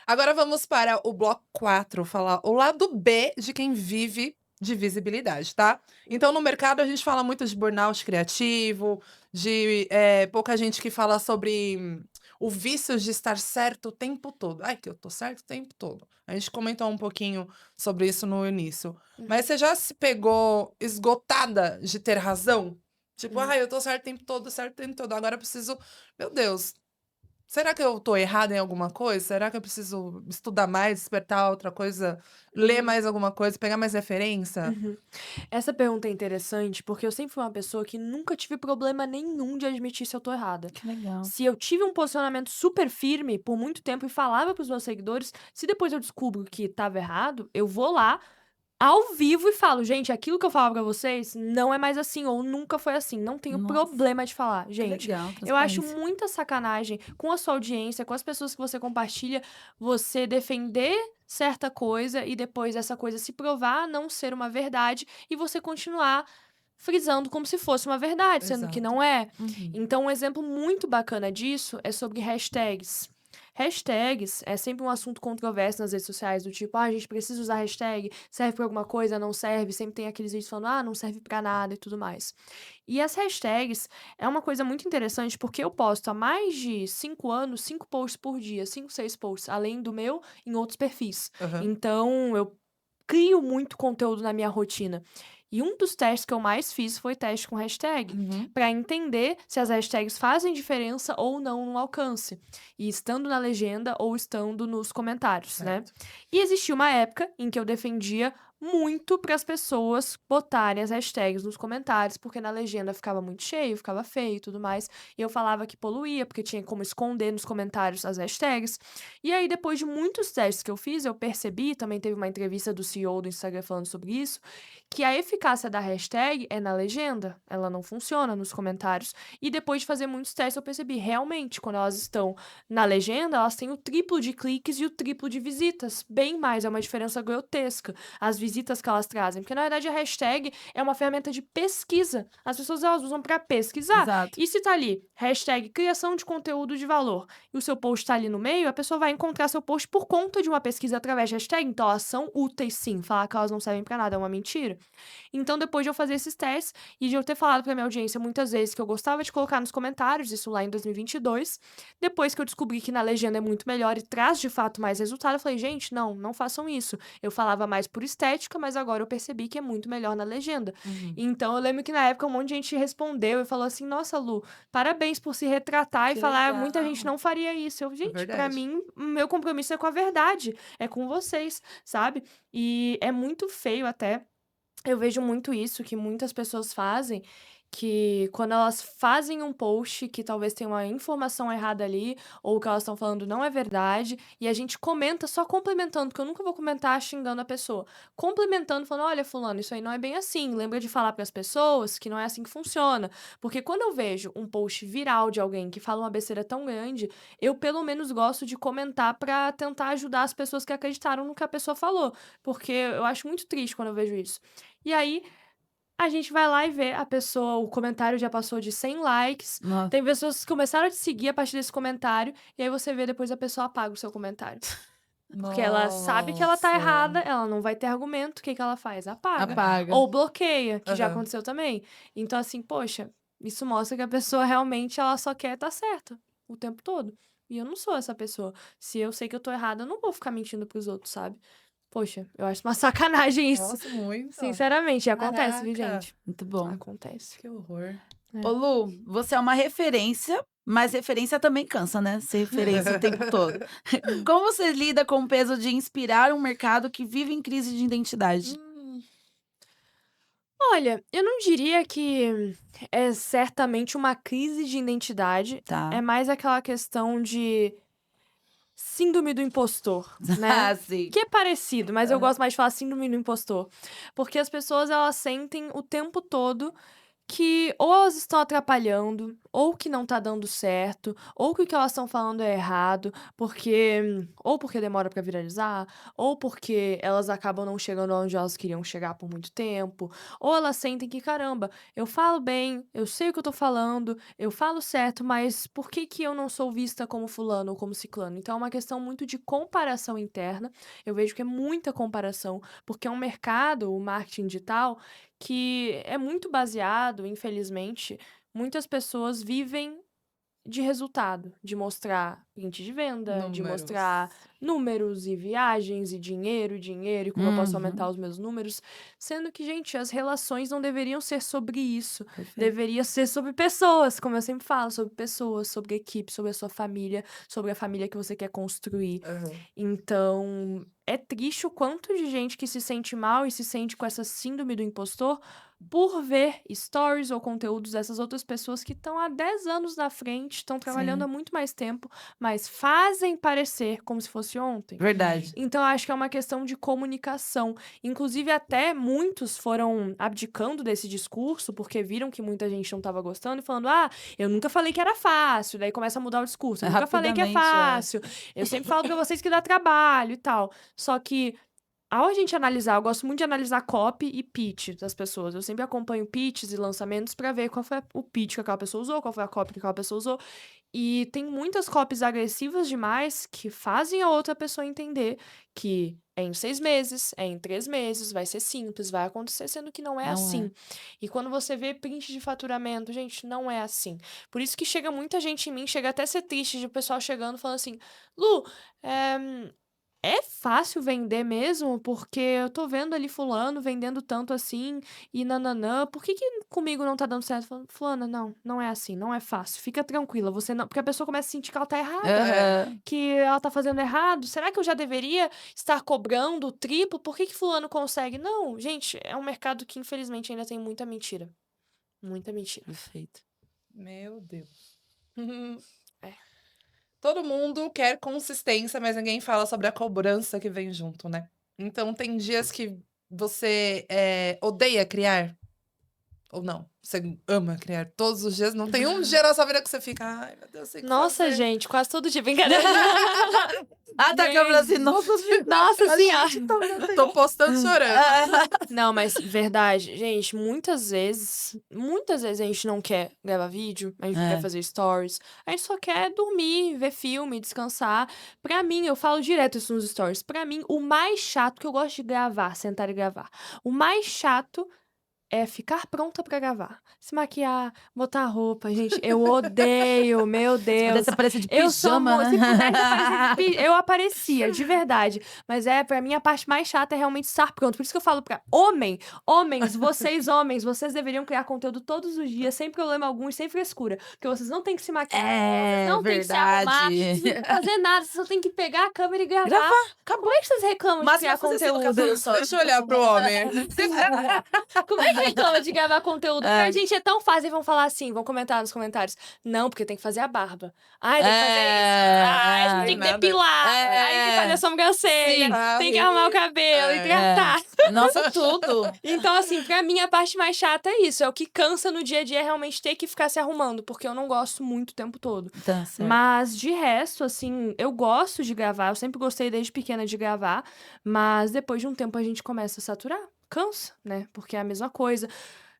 [SPEAKER 1] Agora vamos para o bloco 4, falar o lado B de quem vive de visibilidade, tá? Então, no mercado, a gente fala muito de burnout criativo, de pouca gente que fala sobre o vício de estar certo o tempo todo. Ai, que eu tô certo o tempo todo. A gente comentou um pouquinho sobre isso no início. Mas
[SPEAKER 3] Uhum,
[SPEAKER 1] você já se pegou esgotada de ter razão? Tipo,
[SPEAKER 3] uhum.
[SPEAKER 1] ai, eu tô certo o tempo todo, certo o tempo todo. Agora eu preciso. Meu Deus, será que eu tô errada em alguma coisa? Será que eu preciso estudar mais, despertar outra coisa, ler
[SPEAKER 3] Uhum,
[SPEAKER 1] mais alguma coisa, pegar mais referência?
[SPEAKER 3] uhum. Essa pergunta é interessante porque eu sempre fui uma pessoa que nunca tive problema nenhum de admitir se eu tô errada.
[SPEAKER 2] Que legal.
[SPEAKER 3] Se eu tive um posicionamento super firme por muito tempo e falava pros meus seguidores, se depois eu descubro que estava errado, eu vou lá ao vivo e falo, gente, aquilo que eu falava pra vocês não é mais assim, ou nunca foi assim. Não tenho
[SPEAKER 2] Nossa,
[SPEAKER 3] problema de falar.
[SPEAKER 2] que
[SPEAKER 3] Gente,
[SPEAKER 2] legal,
[SPEAKER 3] eu acho
[SPEAKER 2] transparência.
[SPEAKER 3] muita sacanagem com a sua audiência, com as pessoas que você compartilha, você defender certa coisa e depois essa coisa se provar não ser uma verdade e você continuar frisando como se fosse uma verdade, sendo que
[SPEAKER 1] Exato.
[SPEAKER 3] não é.
[SPEAKER 2] Uhum.
[SPEAKER 3] Então, um exemplo muito bacana disso é sobre hashtags. Hashtags é sempre um assunto controverso nas redes sociais, do tipo, a gente precisa usar hashtag, serve pra alguma coisa, não serve, sempre tem aqueles vídeos falando, não serve pra nada e tudo mais. E as hashtags é uma coisa muito interessante porque eu posto há mais de 5 anos, 5 posts por dia, 5, 6 posts, além do meu, em outros perfis.
[SPEAKER 1] Aham.
[SPEAKER 3] Então, eu crio muito conteúdo na minha rotina. E um dos testes que eu mais fiz foi teste com hashtag,
[SPEAKER 1] Uhum.
[SPEAKER 3] para entender se as hashtags fazem diferença ou não no alcance, e estando na legenda ou estando nos comentários, né?
[SPEAKER 1] Certo.
[SPEAKER 3] E existia uma época em que eu defendia muito para as pessoas botarem as hashtags nos comentários, porque na legenda ficava muito cheio, ficava feio e tudo mais. E eu falava que poluía, porque tinha como esconder nos comentários as hashtags. E aí, depois de muitos testes que eu fiz, eu percebi, também teve uma entrevista do CEO do Instagram falando sobre isso, que a eficácia da hashtag é na legenda, ela não funciona nos comentários. E depois de fazer muitos testes, eu percebi, realmente, quando elas estão na legenda, elas têm o triplo de cliques e o triplo de visitas. Bem mais, é uma diferença grotesca. As visitas que elas trazem. Porque, na verdade, a hashtag é uma ferramenta de pesquisa. As pessoas, elas usam para pesquisar.
[SPEAKER 2] Exato.
[SPEAKER 3] E se tá ali, hashtag criação de conteúdo de valor, e o seu post tá ali no meio, a pessoa vai encontrar seu post por conta de uma pesquisa através de hashtag. Então, elas são úteis, sim. Falar que elas não servem para nada é uma mentira. Então, depois de eu fazer esses testes e de eu ter falado pra minha audiência muitas vezes que eu gostava de colocar nos comentários, isso lá em 2022, depois que eu descobri que na legenda é muito melhor e traz de fato mais resultado, eu falei, gente, não façam isso. Eu falava mais por estética, mas agora eu percebi que é muito melhor na legenda.
[SPEAKER 1] Uhum.
[SPEAKER 3] Então, eu lembro que na época um monte de gente respondeu e falou assim: Nossa, Lu, parabéns por se retratar e
[SPEAKER 2] Que
[SPEAKER 3] falar, muita gente
[SPEAKER 2] legal.
[SPEAKER 3] não faria isso. Eu,
[SPEAKER 1] É
[SPEAKER 3] gente, pra
[SPEAKER 1] verdade.
[SPEAKER 3] mim, o meu compromisso é com a verdade, é com vocês, sabe? E é muito feio até. Eu vejo muito isso que muitas pessoas fazem, que quando elas fazem um post que talvez tenha uma informação errada ali, ou o que elas estão falando não é verdade, e a gente comenta só complementando, porque eu nunca vou comentar xingando a pessoa. Complementando, falando, olha, fulano, isso aí não é bem assim. Lembra de falar para as pessoas que não é assim que funciona. Porque quando eu vejo um post viral de alguém que fala uma besteira tão grande, eu pelo menos gosto de comentar para tentar ajudar as pessoas que acreditaram no que a pessoa falou. Porque eu acho muito triste quando eu vejo isso. E aí, a gente vai lá e vê a pessoa, o comentário já passou de 100 likes.
[SPEAKER 2] Nossa.
[SPEAKER 3] Tem pessoas que começaram a te seguir a partir desse comentário, e aí você vê depois a pessoa apaga o seu comentário. Porque ela sabe que ela tá
[SPEAKER 1] Nossa.
[SPEAKER 3] errada, ela não vai ter argumento, o que que ela faz? Apaga.
[SPEAKER 2] Apaga.
[SPEAKER 3] Ou bloqueia, que já
[SPEAKER 1] Aham.
[SPEAKER 3] aconteceu também. Então, assim, poxa, isso mostra que a pessoa realmente ela só quer estar certa o tempo todo. E eu não sou essa pessoa. Se eu sei que eu tô errada, eu não vou ficar mentindo pros outros, sabe? Poxa, eu acho uma sacanagem isso.
[SPEAKER 1] Nossa, muito.
[SPEAKER 3] Sinceramente, acontece, viu,
[SPEAKER 1] Caraca.
[SPEAKER 3] gente?
[SPEAKER 2] Muito bom.
[SPEAKER 3] Acontece.
[SPEAKER 1] Que horror.
[SPEAKER 2] Ô, Lu, você é uma referência, mas referência também cansa, né? Ser referência o tempo todo. Como você lida com o peso de inspirar um mercado que vive em crise de identidade?
[SPEAKER 3] Olha, eu não diria que é certamente uma crise de identidade.
[SPEAKER 2] Tá.
[SPEAKER 3] É mais aquela questão de síndrome do impostor, né?
[SPEAKER 2] Ah, sim.
[SPEAKER 3] Que é parecido, mas eu gosto mais de falar síndrome do impostor. Porque as pessoas, elas sentem o tempo todo que ou elas estão atrapalhando, ou que não tá dando certo, ou que o que elas estão falando é errado, ou porque demora pra viralizar, ou porque elas acabam não chegando onde elas queriam chegar por muito tempo, ou elas sentem que, caramba, eu falo bem, eu sei o que eu tô falando, eu falo certo, mas por que que eu não sou vista como fulano ou como ciclano? Então é uma questão muito de comparação interna. Eu vejo que é muita comparação, porque é um mercado, o marketing digital, que é muito baseado, infelizmente, muitas pessoas vivem de resultado, de mostrar print de venda, de mostrar números e viagens e dinheiro, e como eu posso aumentar os meus números, sendo que, gente, as relações não deveriam ser sobre isso.
[SPEAKER 2] Perfeito.
[SPEAKER 3] Deveria ser sobre pessoas, como eu sempre falo, sobre pessoas, sobre equipe, sobre a sua família, sobre a família que você quer construir.
[SPEAKER 1] Aham.
[SPEAKER 3] Então, é triste o quanto de gente que se sente mal e se sente com essa síndrome do impostor por ver stories ou conteúdos dessas outras pessoas que estão há 10 anos na frente, estão trabalhando
[SPEAKER 2] Sim.
[SPEAKER 3] há muito mais tempo, mas fazem parecer como se fosse ontem.
[SPEAKER 2] Verdade.
[SPEAKER 3] Então, eu acho que é uma questão de comunicação. Inclusive, até muitos foram abdicando desse discurso, porque viram que muita gente não estava gostando e falando: ah, eu nunca falei que era fácil. Daí começa a mudar o discurso. Eu nunca falei que é
[SPEAKER 2] Rapidamente,
[SPEAKER 3] fácil. Eu sempre falo pra vocês que dá trabalho e tal. Só que, ao a gente analisar, eu gosto muito de analisar copy e pitch das pessoas. Eu sempre acompanho pitches e lançamentos pra ver qual foi o pitch que aquela pessoa usou, qual foi a copy que aquela pessoa usou. E tem muitas copies agressivas demais que fazem a outra pessoa entender que é em 6 meses, é em 3 meses, vai ser simples, vai acontecer, sendo que não é
[SPEAKER 2] Não é.
[SPEAKER 3] assim. E quando você vê print de faturamento, gente, não é assim. Por isso que chega muita gente em mim, chega até a ser triste de o pessoal chegando falando assim: Lu, é fácil vender mesmo? Porque eu tô vendo ali fulano vendendo tanto assim e nananã. Por que comigo não tá dando certo? Falando, fulana, não é assim, não é fácil. Fica tranquila, você não... Porque a pessoa começa a sentir que ela tá errada,
[SPEAKER 2] Aham.
[SPEAKER 3] que ela tá fazendo errado. Será que eu já deveria estar cobrando o triplo? Por que fulano consegue? Não, gente, é um mercado que infelizmente ainda tem muita mentira. Muita mentira.
[SPEAKER 2] Perfeito.
[SPEAKER 1] Meu Deus.
[SPEAKER 3] É.
[SPEAKER 1] Todo mundo quer consistência, mas ninguém fala sobre a cobrança que vem junto, né? Então, tem dias que você odeia criar? Ou não? Você ama criar todos os dias? Não tem um dia na sua vida que você fica, ai, meu Deus, sei o que
[SPEAKER 3] Nossa,
[SPEAKER 1] fazer.
[SPEAKER 3] gente, quase todo dia. Brincadeira.
[SPEAKER 2] Ah, tá a câmera assim, nossa,
[SPEAKER 3] Nossa senhora.
[SPEAKER 1] Tô postando chorando.
[SPEAKER 3] Não, mas verdade, gente, muitas vezes a gente não quer gravar vídeo, a gente não
[SPEAKER 2] É.
[SPEAKER 3] quer fazer stories, a gente só quer dormir, ver filme, descansar. Pra mim, eu falo direto isso nos stories, pra mim, o mais chato que eu gosto de gravar, sentar e gravar, o mais chato é ficar pronta pra gravar. Se maquiar, botar a roupa, gente, eu odeio, meu
[SPEAKER 2] Se
[SPEAKER 3] Deus.
[SPEAKER 2] pudesse aparecer de
[SPEAKER 3] Eu sou
[SPEAKER 2] pijama,
[SPEAKER 3] Se
[SPEAKER 2] né?
[SPEAKER 3] pudesse aparecer eu aparecia, de verdade. Mas pra mim, a parte mais chata é realmente estar pronto. Por isso que eu falo pra homens, vocês deveriam criar conteúdo todos os dias, sem problema algum e sem frescura. Porque vocês não têm que se maquiar,
[SPEAKER 2] É,
[SPEAKER 3] não tem que se arrumar,
[SPEAKER 2] verdade.
[SPEAKER 3] vocês não tem que fazer nada, vocês só tem que pegar a câmera e gravar.
[SPEAKER 2] Acabou.
[SPEAKER 3] Como é que vocês reclamam de
[SPEAKER 2] Mas
[SPEAKER 3] criar
[SPEAKER 2] fazer assim no
[SPEAKER 3] conteúdo?
[SPEAKER 2] cabelo só.
[SPEAKER 1] Deixa eu olhar pro homem.
[SPEAKER 3] Como é que reclama de gravar conteúdo. Pra gente é tão fácil, e vão falar assim, vão comentar nos comentários. Não, porque tem que fazer a barba. Ai, tem que fazer isso. Ai, a gente tem que
[SPEAKER 1] nada.
[SPEAKER 3] depilar. Ai, tem que fazer a sobrancelha.
[SPEAKER 1] Sim.
[SPEAKER 3] Tem que arrumar o cabelo e tratar.
[SPEAKER 2] Nossa, tudo.
[SPEAKER 3] Então, assim, pra mim, a parte mais chata é isso. É o que cansa no dia a dia, é realmente ter que ficar se arrumando. Porque eu não gosto muito o tempo todo.
[SPEAKER 2] Tá certo.
[SPEAKER 3] Mas, de resto, assim, eu gosto de gravar. Eu sempre gostei desde pequena de gravar. Mas, depois de um tempo, a gente começa a saturar. Cansa, né? Porque é a mesma coisa.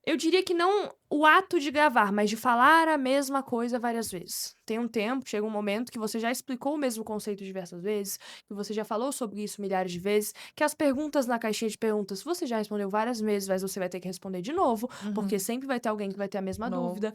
[SPEAKER 3] Eu diria que não o ato de gravar, mas de falar a mesma coisa várias vezes. Tem um tempo, chega um momento que você já explicou o mesmo conceito diversas vezes, que você já falou sobre isso milhares de vezes, que as perguntas na caixinha de perguntas você já respondeu várias vezes, mas você vai ter que responder de novo, porque sempre vai ter alguém que vai ter a mesma
[SPEAKER 1] Novo.
[SPEAKER 3] dúvida.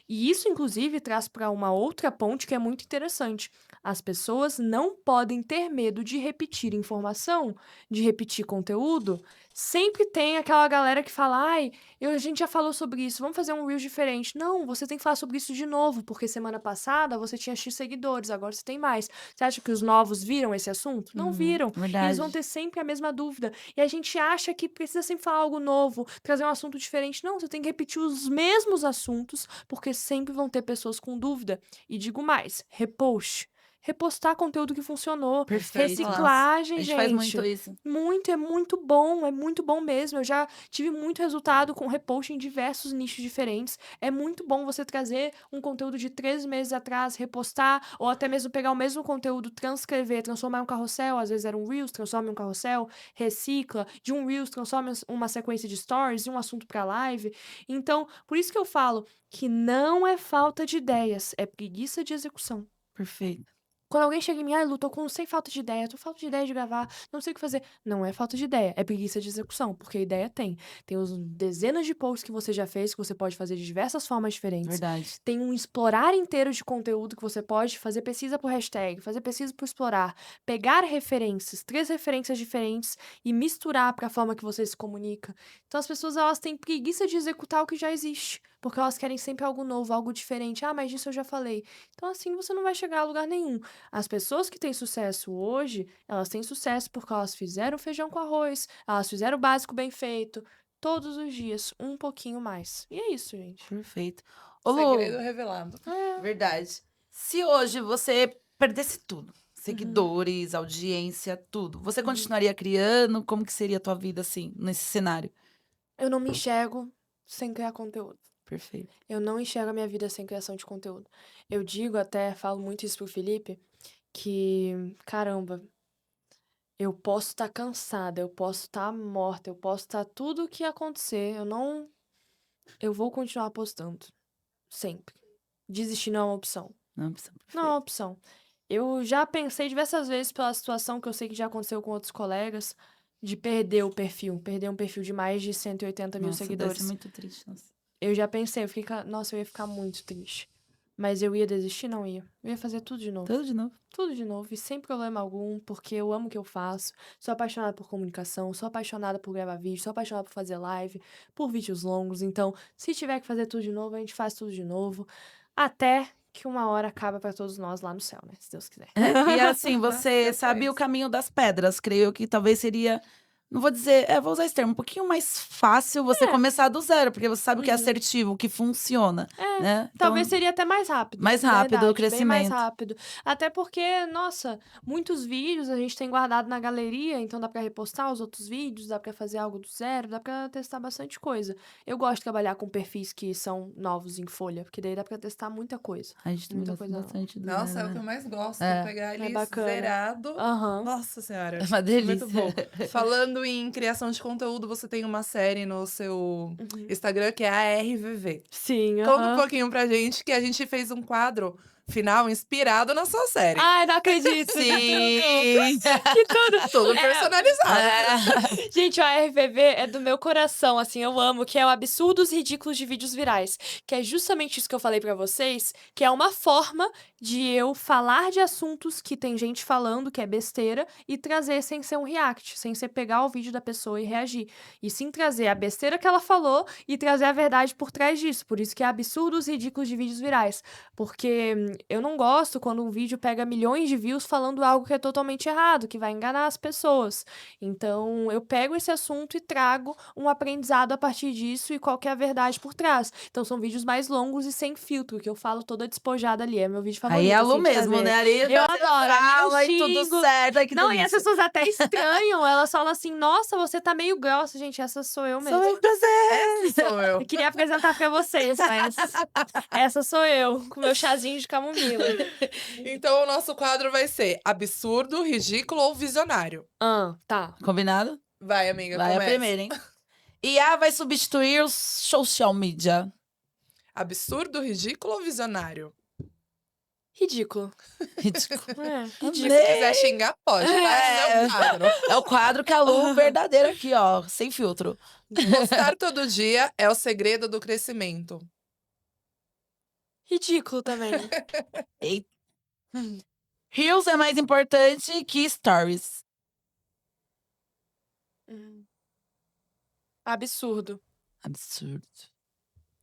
[SPEAKER 3] E isso, inclusive, traz para uma outra ponte que é muito interessante. As pessoas não podem ter medo de repetir informação, de repetir conteúdo. Sempre tem aquela galera que fala, ai, a gente já falou sobre isso, vamos fazer um Reels diferente. Não, você tem que falar sobre isso de novo, porque semana passada você tinha X seguidores, agora você tem mais. Você acha que os novos viram esse assunto? Não viram. E
[SPEAKER 2] Verdade.
[SPEAKER 3] eles vão ter sempre a mesma dúvida. E a gente acha que precisa sempre falar algo novo, trazer um assunto diferente. Não, você tem que repetir os mesmos assuntos, porque sempre vão ter pessoas com dúvida. E digo mais, repost. Repostar conteúdo que funcionou.
[SPEAKER 2] Perfeito.
[SPEAKER 3] Reciclagem,
[SPEAKER 2] A gente
[SPEAKER 3] gente.
[SPEAKER 2] faz muito isso.
[SPEAKER 3] Muito, é muito bom mesmo. Eu já tive muito resultado com repost em diversos nichos diferentes. É muito bom você trazer um conteúdo de 3 meses atrás, repostar, ou até mesmo pegar o mesmo conteúdo, transcrever, transformar em um carrossel, às vezes era um Reels, transforma em um carrossel, recicla, de um Reels, transforma em uma sequência de stories, de um assunto para live. Então, por isso que eu falo que não é falta de ideias, é preguiça de execução.
[SPEAKER 2] Perfeito.
[SPEAKER 3] Quando alguém chega em mim, ai, Lu, sem falta de ideia, tô com falta de ideia de gravar, não sei o que fazer. Não é falta de ideia, é preguiça de execução, porque a ideia tem. Tem os dezenas de posts que você já fez, que você pode fazer de diversas formas diferentes.
[SPEAKER 2] Verdade.
[SPEAKER 3] Tem um explorar inteiro de conteúdo que você pode fazer pesquisa por hashtag, fazer pesquisa por explorar, pegar referências, 3 referências diferentes e misturar para a forma que você se comunica. Então as pessoas elas têm preguiça de executar o que já existe, porque elas querem sempre algo novo, algo diferente. Ah, mas disso eu já falei. Então assim você não vai chegar a lugar nenhum. As pessoas que têm sucesso hoje, elas têm sucesso porque elas fizeram feijão com arroz, elas fizeram o básico bem feito, todos os dias, um pouquinho mais. E é isso, gente.
[SPEAKER 2] Perfeito. Ô, Lu,
[SPEAKER 1] Segredo revelado.
[SPEAKER 2] verdade. Se hoje você perdesse tudo, seguidores, audiência, tudo, você continuaria criando? Como que seria a tua vida, assim, nesse cenário?
[SPEAKER 3] Eu não me enxergo sem criar conteúdo.
[SPEAKER 2] Perfeito.
[SPEAKER 3] Eu não enxergo a minha vida sem criação de conteúdo. Eu digo até, falo muito isso pro Felipe, que, caramba, eu posso estar cansada, eu posso estar morta, eu posso estar tudo o que acontecer, eu vou continuar postando. Sempre. Desistir não é uma opção.
[SPEAKER 2] Não, opção
[SPEAKER 3] Não é
[SPEAKER 2] perfeita.
[SPEAKER 3] uma opção. Eu já pensei diversas vezes pela situação que eu sei que já aconteceu com outros colegas, de perder um perfil de mais de 180 mil
[SPEAKER 2] Nossa, deve
[SPEAKER 3] seguidores.
[SPEAKER 2] ser muito triste, nossa.
[SPEAKER 3] Eu já pensei, nossa, eu ia ficar muito triste. Mas eu ia desistir? Não ia. Eu ia fazer tudo de novo.
[SPEAKER 2] Tudo de novo.
[SPEAKER 3] Tudo de novo, e sem problema algum, porque eu amo o que eu faço. Sou apaixonada por comunicação, sou apaixonada por gravar vídeo, sou apaixonada por fazer live, por vídeos longos. Então, se tiver que fazer tudo de novo, a gente faz tudo de novo. Até que uma hora acaba pra todos nós lá no céu, né? Se Deus quiser.
[SPEAKER 2] E assim, você
[SPEAKER 1] Deus
[SPEAKER 2] sabe
[SPEAKER 1] faz.
[SPEAKER 2] o caminho das pedras. Creio que talvez seria, não vou dizer, vou usar esse termo, um pouquinho mais fácil você começar do zero, porque você sabe o que é assertivo, o que funciona, né?
[SPEAKER 3] Talvez
[SPEAKER 2] Então,
[SPEAKER 3] seria até mais rápido.
[SPEAKER 2] mais rápido o
[SPEAKER 3] verdade, bem mais
[SPEAKER 2] crescimento.
[SPEAKER 3] rápido. Até porque, nossa, muitos vídeos a gente tem guardado na galeria, então dá pra repostar os outros vídeos, dá pra fazer algo do zero, dá pra testar bastante coisa. Eu gosto de trabalhar com perfis que são novos em folha, porque daí dá pra testar muita coisa.
[SPEAKER 2] A gente também
[SPEAKER 3] Muita
[SPEAKER 2] gosta
[SPEAKER 3] coisa
[SPEAKER 2] bastante do
[SPEAKER 1] Nossa, é
[SPEAKER 2] zero,
[SPEAKER 1] o que
[SPEAKER 2] né?
[SPEAKER 1] eu mais gosto.
[SPEAKER 2] É.
[SPEAKER 1] Pegar ele
[SPEAKER 3] bacana.
[SPEAKER 1] zerado.
[SPEAKER 3] Aham.
[SPEAKER 1] Nossa senhora.
[SPEAKER 2] É uma delícia.
[SPEAKER 1] Muito bom. Falando em criação de conteúdo, você tem uma série no seu Instagram que é a RVV.
[SPEAKER 3] Sim,
[SPEAKER 1] Conta um pouquinho pra gente que a gente fez um quadro final inspirado na sua série.
[SPEAKER 3] Ai, não acredito.
[SPEAKER 2] Sim!
[SPEAKER 3] Que tudo.
[SPEAKER 1] Tudo personalizado.
[SPEAKER 3] Gente, o ARVV é do meu coração, assim, eu amo, que é o Absurdos Ridículos de Vídeos Virais, que é justamente isso que eu falei pra vocês, que é uma forma de eu falar de assuntos que tem gente falando que é besteira e trazer sem ser um react, sem ser pegar o vídeo da pessoa e reagir, e sim trazer a besteira que ela falou e trazer a verdade por trás disso, por isso que é Absurdos Ridículos de Vídeos Virais, porque eu não gosto quando um vídeo pega milhões de views falando algo que é totalmente errado, que vai enganar as pessoas. Então, eu pego esse assunto e trago um aprendizado a partir disso e qual que é a verdade por trás. Então, são vídeos mais longos e sem filtro, que eu falo toda despojada ali. É meu vídeo favorito.
[SPEAKER 2] Aí é a Lu
[SPEAKER 3] assim, de
[SPEAKER 2] mesmo,
[SPEAKER 3] fazer.
[SPEAKER 2] né? Ali
[SPEAKER 3] Eu
[SPEAKER 2] você
[SPEAKER 3] adoro, ali eu
[SPEAKER 2] fala e tudo
[SPEAKER 3] xingo.
[SPEAKER 2] certo. Ai, que
[SPEAKER 3] Não, e as
[SPEAKER 2] delícia.
[SPEAKER 3] pessoas até estranham. Elas falam assim, nossa, você tá meio grossa. Gente, essa sou eu mesmo.
[SPEAKER 2] Sou eu prazer.
[SPEAKER 1] Sou eu.
[SPEAKER 3] Eu queria apresentar pra vocês, mas essa sou eu, com meu chazinho de camomila.
[SPEAKER 1] Então, o nosso quadro vai ser absurdo, ridículo ou visionário.
[SPEAKER 3] Tá.
[SPEAKER 2] Combinado?
[SPEAKER 1] Vai, amiga,
[SPEAKER 2] Vai a
[SPEAKER 1] começa.
[SPEAKER 2] primeira, hein? IA vai substituir os social media.
[SPEAKER 1] Absurdo, ridículo ou visionário?
[SPEAKER 3] Ridículo.
[SPEAKER 2] Ridículo.
[SPEAKER 1] Se
[SPEAKER 3] Ridículo.
[SPEAKER 1] quiser xingar, pode, tá?
[SPEAKER 2] É.
[SPEAKER 1] É um quadro.
[SPEAKER 2] É o quadro que a Lu verdadeira aqui, ó. Sem filtro.
[SPEAKER 1] Postar todo dia é o segredo do crescimento.
[SPEAKER 3] Ridículo também.
[SPEAKER 2] Eita. Reels é mais importante que stories.
[SPEAKER 3] Absurdo.
[SPEAKER 2] Absurdo.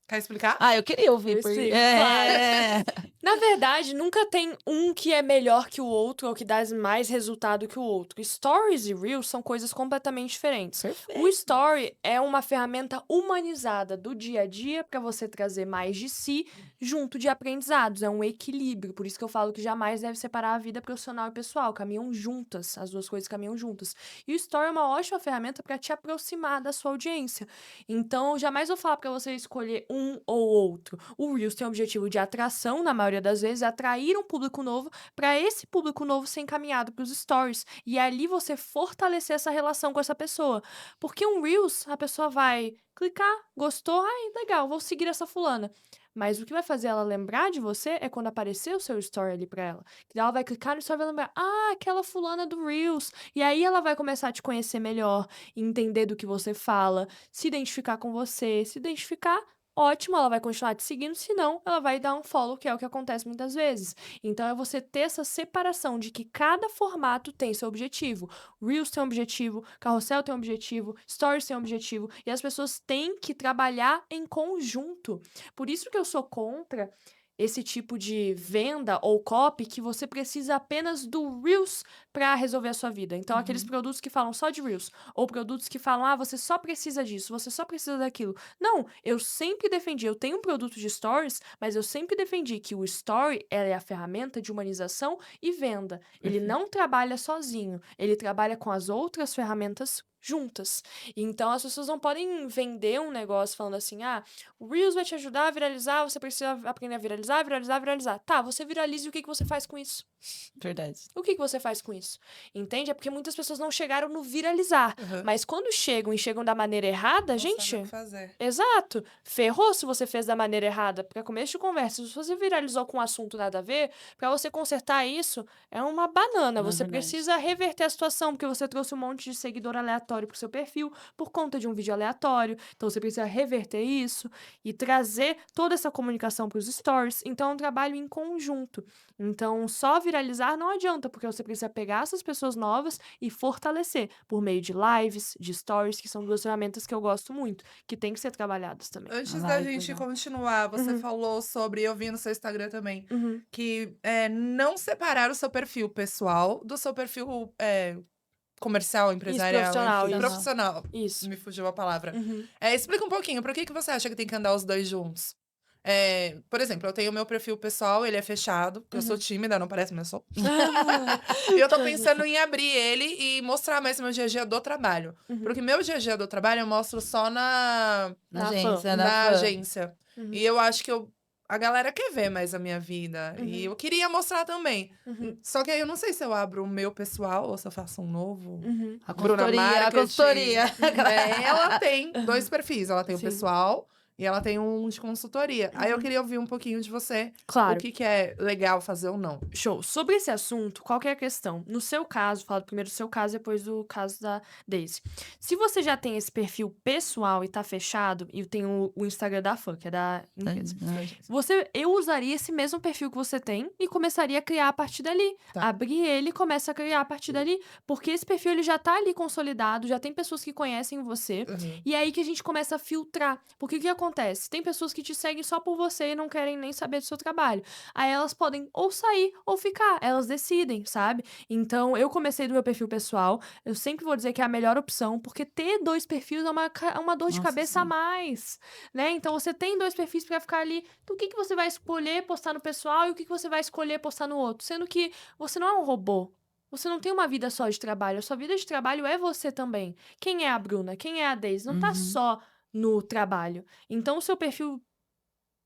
[SPEAKER 1] Quer explicar?
[SPEAKER 2] Ah, eu queria ouvir.
[SPEAKER 3] Eu
[SPEAKER 2] Porque...
[SPEAKER 3] explico,
[SPEAKER 2] É.
[SPEAKER 3] Na verdade, nunca tem um que é melhor que o outro ou que dá mais resultado que o outro. Stories e Reels são coisas completamente diferentes.
[SPEAKER 2] Perfeito.
[SPEAKER 3] O Story é uma ferramenta humanizada do dia a dia para você trazer mais de si junto de aprendizados. É um equilíbrio. Por isso que eu falo que jamais deve separar a vida profissional e pessoal. Caminham juntas. As duas coisas caminham juntas. E o Story é uma ótima ferramenta para te aproximar da sua audiência. Então, eu jamais vou falar para você escolher um ou outro. O Reels tem o objetivo de atração, na maioria das vezes, atrair um público novo, para esse público novo ser encaminhado para os stories. E ali você fortalecer essa relação com essa pessoa. Porque um Reels, a pessoa vai clicar, gostou, ai, legal, vou seguir essa fulana. Mas o que vai fazer ela lembrar de você é quando aparecer o seu story ali pra ela. Que ela vai clicar no story e vai lembrar, aquela fulana do Reels. E aí ela vai começar a te conhecer melhor, entender do que você fala, se identificar com você, se identificar. Ótimo, ela vai continuar te seguindo, senão ela vai dar um follow, que é o que acontece muitas vezes. Então, é você ter essa separação de que cada formato tem seu objetivo. Reels tem um objetivo, Carrossel tem um objetivo, Stories tem um objetivo, e as pessoas têm que trabalhar em conjunto. Por isso que eu sou contra esse tipo de venda ou copy que você precisa apenas do Reels para resolver a sua vida. Então, aqueles produtos que falam só de Reels, ou produtos que falam, você só precisa disso, você só precisa daquilo. Não, eu sempre defendi, eu tenho um produto de Stories, mas eu sempre defendi que o Story ela é a ferramenta de humanização e venda. Ele não trabalha sozinho, ele trabalha com as outras ferramentas juntas. Então, as pessoas não podem vender um negócio falando assim, o Reels vai te ajudar a viralizar, você precisa aprender a viralizar, viralizar, viralizar. Tá, você viraliza e o que você faz com isso?
[SPEAKER 2] Verdade.
[SPEAKER 3] O que você faz com isso? Entende? É porque muitas pessoas não chegaram no viralizar. Mas quando chegam e chegam da maneira errada,
[SPEAKER 1] Não
[SPEAKER 3] gente...
[SPEAKER 1] sabe o que fazer.
[SPEAKER 3] Exato. Ferrou se você fez da maneira errada. Para começo de conversa, se você viralizou com um assunto nada a ver, para você consertar isso, é uma banana.
[SPEAKER 2] Não é
[SPEAKER 3] Você
[SPEAKER 2] verdade.
[SPEAKER 3] precisa reverter a situação, porque você trouxe um monte de seguidor aleatório pro seu perfil por conta de um vídeo aleatório. Então, você precisa reverter isso e trazer toda essa comunicação para os stories. Então, é um trabalho em conjunto. Então, só viralizar não adianta, porque você precisa pegar essas pessoas novas e fortalecer por meio de lives, de stories, que são duas ferramentas que eu gosto muito, que tem que ser trabalhadas também.
[SPEAKER 1] Antes
[SPEAKER 2] Ah,
[SPEAKER 1] da
[SPEAKER 2] live,
[SPEAKER 1] gente
[SPEAKER 2] legal.
[SPEAKER 1] continuar, você falou sobre, eu vi no seu Instagram também,
[SPEAKER 3] Uhum.
[SPEAKER 1] que não separar o seu perfil pessoal do seu perfil comercial, empresarial,
[SPEAKER 3] profissional,
[SPEAKER 1] enfim,
[SPEAKER 3] isso.
[SPEAKER 1] profissional.
[SPEAKER 3] Isso.
[SPEAKER 1] Me fugiu a palavra.
[SPEAKER 3] Uhum.
[SPEAKER 1] Explica um pouquinho, por que você acha que tem que andar os dois juntos? Por exemplo, eu tenho o meu perfil pessoal, ele é fechado, porque eu sou tímida, não parece, mas eu sou. E eu tô pensando em abrir ele e mostrar mais meu dia a dia do trabalho. Porque meu dia a dia do trabalho eu mostro só
[SPEAKER 2] Na
[SPEAKER 3] Na
[SPEAKER 2] agência,
[SPEAKER 1] na
[SPEAKER 2] na fã.
[SPEAKER 1] agência.
[SPEAKER 3] Uhum.
[SPEAKER 1] E eu acho que a galera quer ver mais a minha vida. E eu queria mostrar também.
[SPEAKER 3] Uhum.
[SPEAKER 1] Só que aí eu não sei se eu abro o meu pessoal ou se eu faço um novo.
[SPEAKER 3] Uhum.
[SPEAKER 2] A
[SPEAKER 1] Bruna
[SPEAKER 2] consultoria, a
[SPEAKER 1] Marketing.
[SPEAKER 2] consultoria.
[SPEAKER 1] Ela tem 2 perfis. Ela tem o
[SPEAKER 3] Sim.
[SPEAKER 1] pessoal e ela tem um de consultoria. Aí eu queria ouvir um pouquinho de você.
[SPEAKER 3] Claro.
[SPEAKER 1] O que é legal fazer ou não.
[SPEAKER 3] Show. Sobre esse assunto, qual que é a questão? No seu caso, falo primeiro do seu caso, depois do caso da Daisy. Se você já tem esse perfil pessoal e tá fechado, e tem o Instagram da fã, que é da empresa. Eu usaria esse mesmo perfil que você tem e começaria a criar a partir dali.
[SPEAKER 1] Tá.
[SPEAKER 3] Abrir ele e começa a criar a partir dali. Porque esse perfil ele já tá ali consolidado, já tem pessoas que conhecem você. E é aí que a gente começa a filtrar. Porque o que acontece? acontece? Tem pessoas que te seguem só por você e não querem nem saber do seu trabalho. Aí elas podem ou sair ou ficar, elas decidem, sabe? Então, eu comecei do meu perfil pessoal, eu sempre vou dizer que é a melhor opção, porque ter 2 perfis é uma dor de
[SPEAKER 2] Nossa,
[SPEAKER 3] cabeça a
[SPEAKER 2] sim.
[SPEAKER 3] mais, né? Então, você tem 2 perfis pra ficar ali, então o que que você vai escolher postar no pessoal e o que que você vai escolher postar no outro? Sendo que você não é um robô. Você não tem uma vida só de trabalho, a sua vida de trabalho é você também. Quem é a Bruna? Quem é a Deise? Não tá
[SPEAKER 2] Uhum.
[SPEAKER 3] só no trabalho. Então, o seu perfil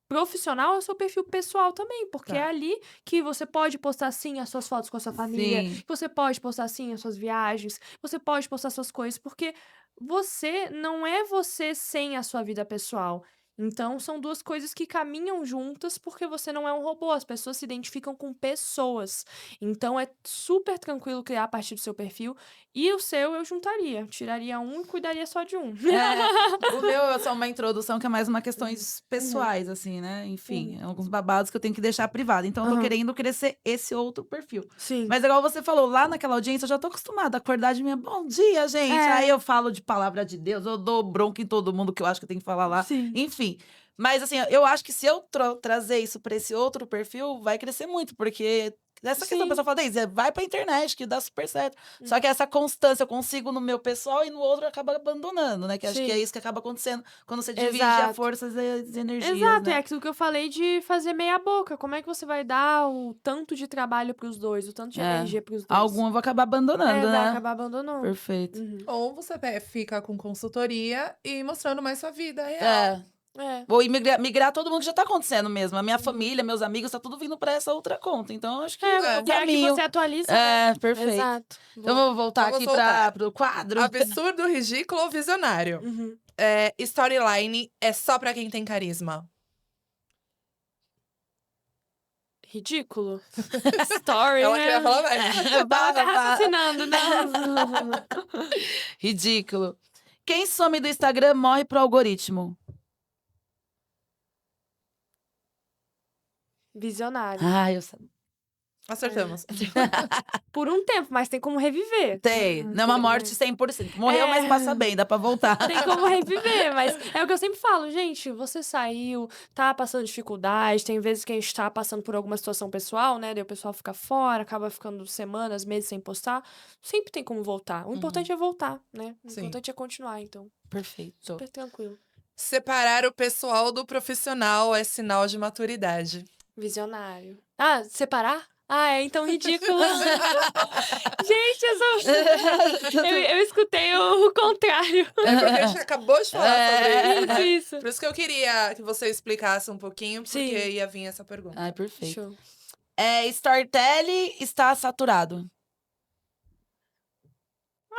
[SPEAKER 3] profissional é o seu perfil pessoal também, porque é
[SPEAKER 1] Tá.
[SPEAKER 3] ali que você pode postar sim as suas fotos com a sua família,
[SPEAKER 2] Sim.
[SPEAKER 3] que você pode postar sim as suas viagens, você pode postar suas coisas, porque você não é você sem a sua vida pessoal. Então, são 2 coisas que caminham juntas, porque você não é um robô, as pessoas se identificam com pessoas. Então, é super tranquilo criar a partir do seu perfil, e o seu eu juntaria, tiraria um e cuidaria só de um.
[SPEAKER 2] O meu é só uma introdução, que é mais uma questões
[SPEAKER 3] Uhum.
[SPEAKER 2] pessoais, assim, né? Enfim,
[SPEAKER 3] Uhum.
[SPEAKER 2] alguns babados que eu tenho que deixar privado. Então, eu tô
[SPEAKER 3] Aham.
[SPEAKER 2] querendo crescer esse outro perfil.
[SPEAKER 3] Sim.
[SPEAKER 2] Mas, igual você falou, lá naquela audiência, eu já tô acostumada a acordar de manhã. Bom dia, gente.
[SPEAKER 3] É.
[SPEAKER 2] Aí eu falo de palavra de Deus, eu dou bronca em todo mundo que eu acho que eu tenho que falar lá.
[SPEAKER 3] Sim.
[SPEAKER 2] Enfim. Mas, assim, eu acho que se eu trazer isso pra esse outro perfil, vai crescer muito, porque. Essa questão, a
[SPEAKER 3] Sim.
[SPEAKER 2] pessoa fala, Deise, vai pra internet, que dá super certo. Só
[SPEAKER 3] Uhum.
[SPEAKER 2] que essa constância eu consigo no meu pessoal e no outro acaba abandonando, né? Que acho que é
[SPEAKER 3] Sim.
[SPEAKER 2] isso que acaba acontecendo quando você divide a
[SPEAKER 3] Exato.
[SPEAKER 2] forças e as energias,
[SPEAKER 3] Exato, é
[SPEAKER 2] né?
[SPEAKER 3] aquilo que eu falei de fazer meia boca. Como é que você vai dar o tanto de trabalho para os 2, o tanto de
[SPEAKER 2] É.
[SPEAKER 3] energia para os 2?
[SPEAKER 2] Algum eu vou acabar abandonando,
[SPEAKER 3] Vai
[SPEAKER 2] né?
[SPEAKER 3] acabar abandonando.
[SPEAKER 2] Perfeito.
[SPEAKER 3] Uhum.
[SPEAKER 1] Ou você fica com consultoria e mostrando mais sua vida real.
[SPEAKER 2] É.
[SPEAKER 3] É.
[SPEAKER 2] Vou migrar todo mundo, que já tá acontecendo mesmo. A minha
[SPEAKER 3] Uhum.
[SPEAKER 2] família, meus amigos, tá tudo vindo pra essa outra conta. Então, eu acho que
[SPEAKER 3] É,
[SPEAKER 2] é o
[SPEAKER 3] porque é a que
[SPEAKER 2] caminho.
[SPEAKER 3] você atualiza, né?
[SPEAKER 2] É, perfeito.
[SPEAKER 3] Exato.
[SPEAKER 2] Então,
[SPEAKER 3] Boa.
[SPEAKER 2] vamos voltar
[SPEAKER 1] Vamos
[SPEAKER 2] aqui
[SPEAKER 1] voltar.
[SPEAKER 2] pro quadro.
[SPEAKER 1] Absurdo, ridículo ou visionário?
[SPEAKER 3] Uhum.
[SPEAKER 1] Storyline é só pra quem tem carisma.
[SPEAKER 3] Ridículo. Story,
[SPEAKER 1] Ela queria
[SPEAKER 3] né?
[SPEAKER 1] falar mais.
[SPEAKER 3] Eu tava até raciocinando, não.
[SPEAKER 2] Ridículo. Quem some do Instagram morre pro algoritmo.
[SPEAKER 3] Visionário.
[SPEAKER 2] Ah, eu sabia.
[SPEAKER 1] Acertamos.
[SPEAKER 3] Por um tempo, mas tem como reviver.
[SPEAKER 2] Tem. Não é uma morte 100%. Morreu, mas passa bem, dá pra voltar.
[SPEAKER 3] Tem como reviver, mas é o que eu sempre falo, gente, você saiu, tá passando dificuldade, tem vezes que a gente tá passando por alguma situação pessoal, né, daí o pessoal fica fora, acaba ficando semanas, meses sem postar, sempre tem como voltar. O importante é voltar, né, o
[SPEAKER 1] Sim.
[SPEAKER 3] importante é continuar, então,
[SPEAKER 2] Perfeito.
[SPEAKER 3] super tranquilo.
[SPEAKER 1] Separar o pessoal do profissional é sinal de maturidade.
[SPEAKER 3] Visionário. Ah, separar? Ah, é então ridículo. Gente, eu escutei o contrário.
[SPEAKER 1] É porque a gente acabou de falar sobre isso, né?
[SPEAKER 3] Isso.
[SPEAKER 1] Por isso que eu queria que você explicasse um pouquinho, porque
[SPEAKER 3] Sim.
[SPEAKER 1] ia vir essa pergunta.
[SPEAKER 2] Ai, perfeito.
[SPEAKER 3] Show.
[SPEAKER 2] Storytelling está saturado.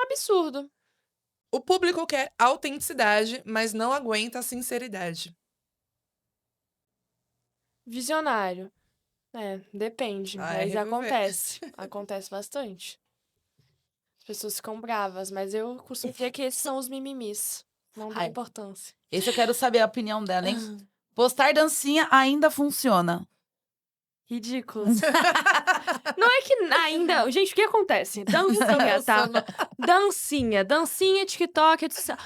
[SPEAKER 3] Absurdo.
[SPEAKER 1] O público quer autenticidade, mas não aguenta a sinceridade.
[SPEAKER 3] Visionário. É, depende,
[SPEAKER 1] Ah,
[SPEAKER 3] mas
[SPEAKER 1] reviver.
[SPEAKER 3] acontece. Acontece bastante. As pessoas ficam bravas, mas eu costumo dizer que esses são os mimimis. Não dá
[SPEAKER 2] Ai.
[SPEAKER 3] importância.
[SPEAKER 2] Esse eu quero saber a opinião dela, hein? Postar dancinha ainda funciona.
[SPEAKER 3] Ridículo. Não é que ainda. Gente, o que acontece? Dancinha, tá? Dancinha, TikTok, etc.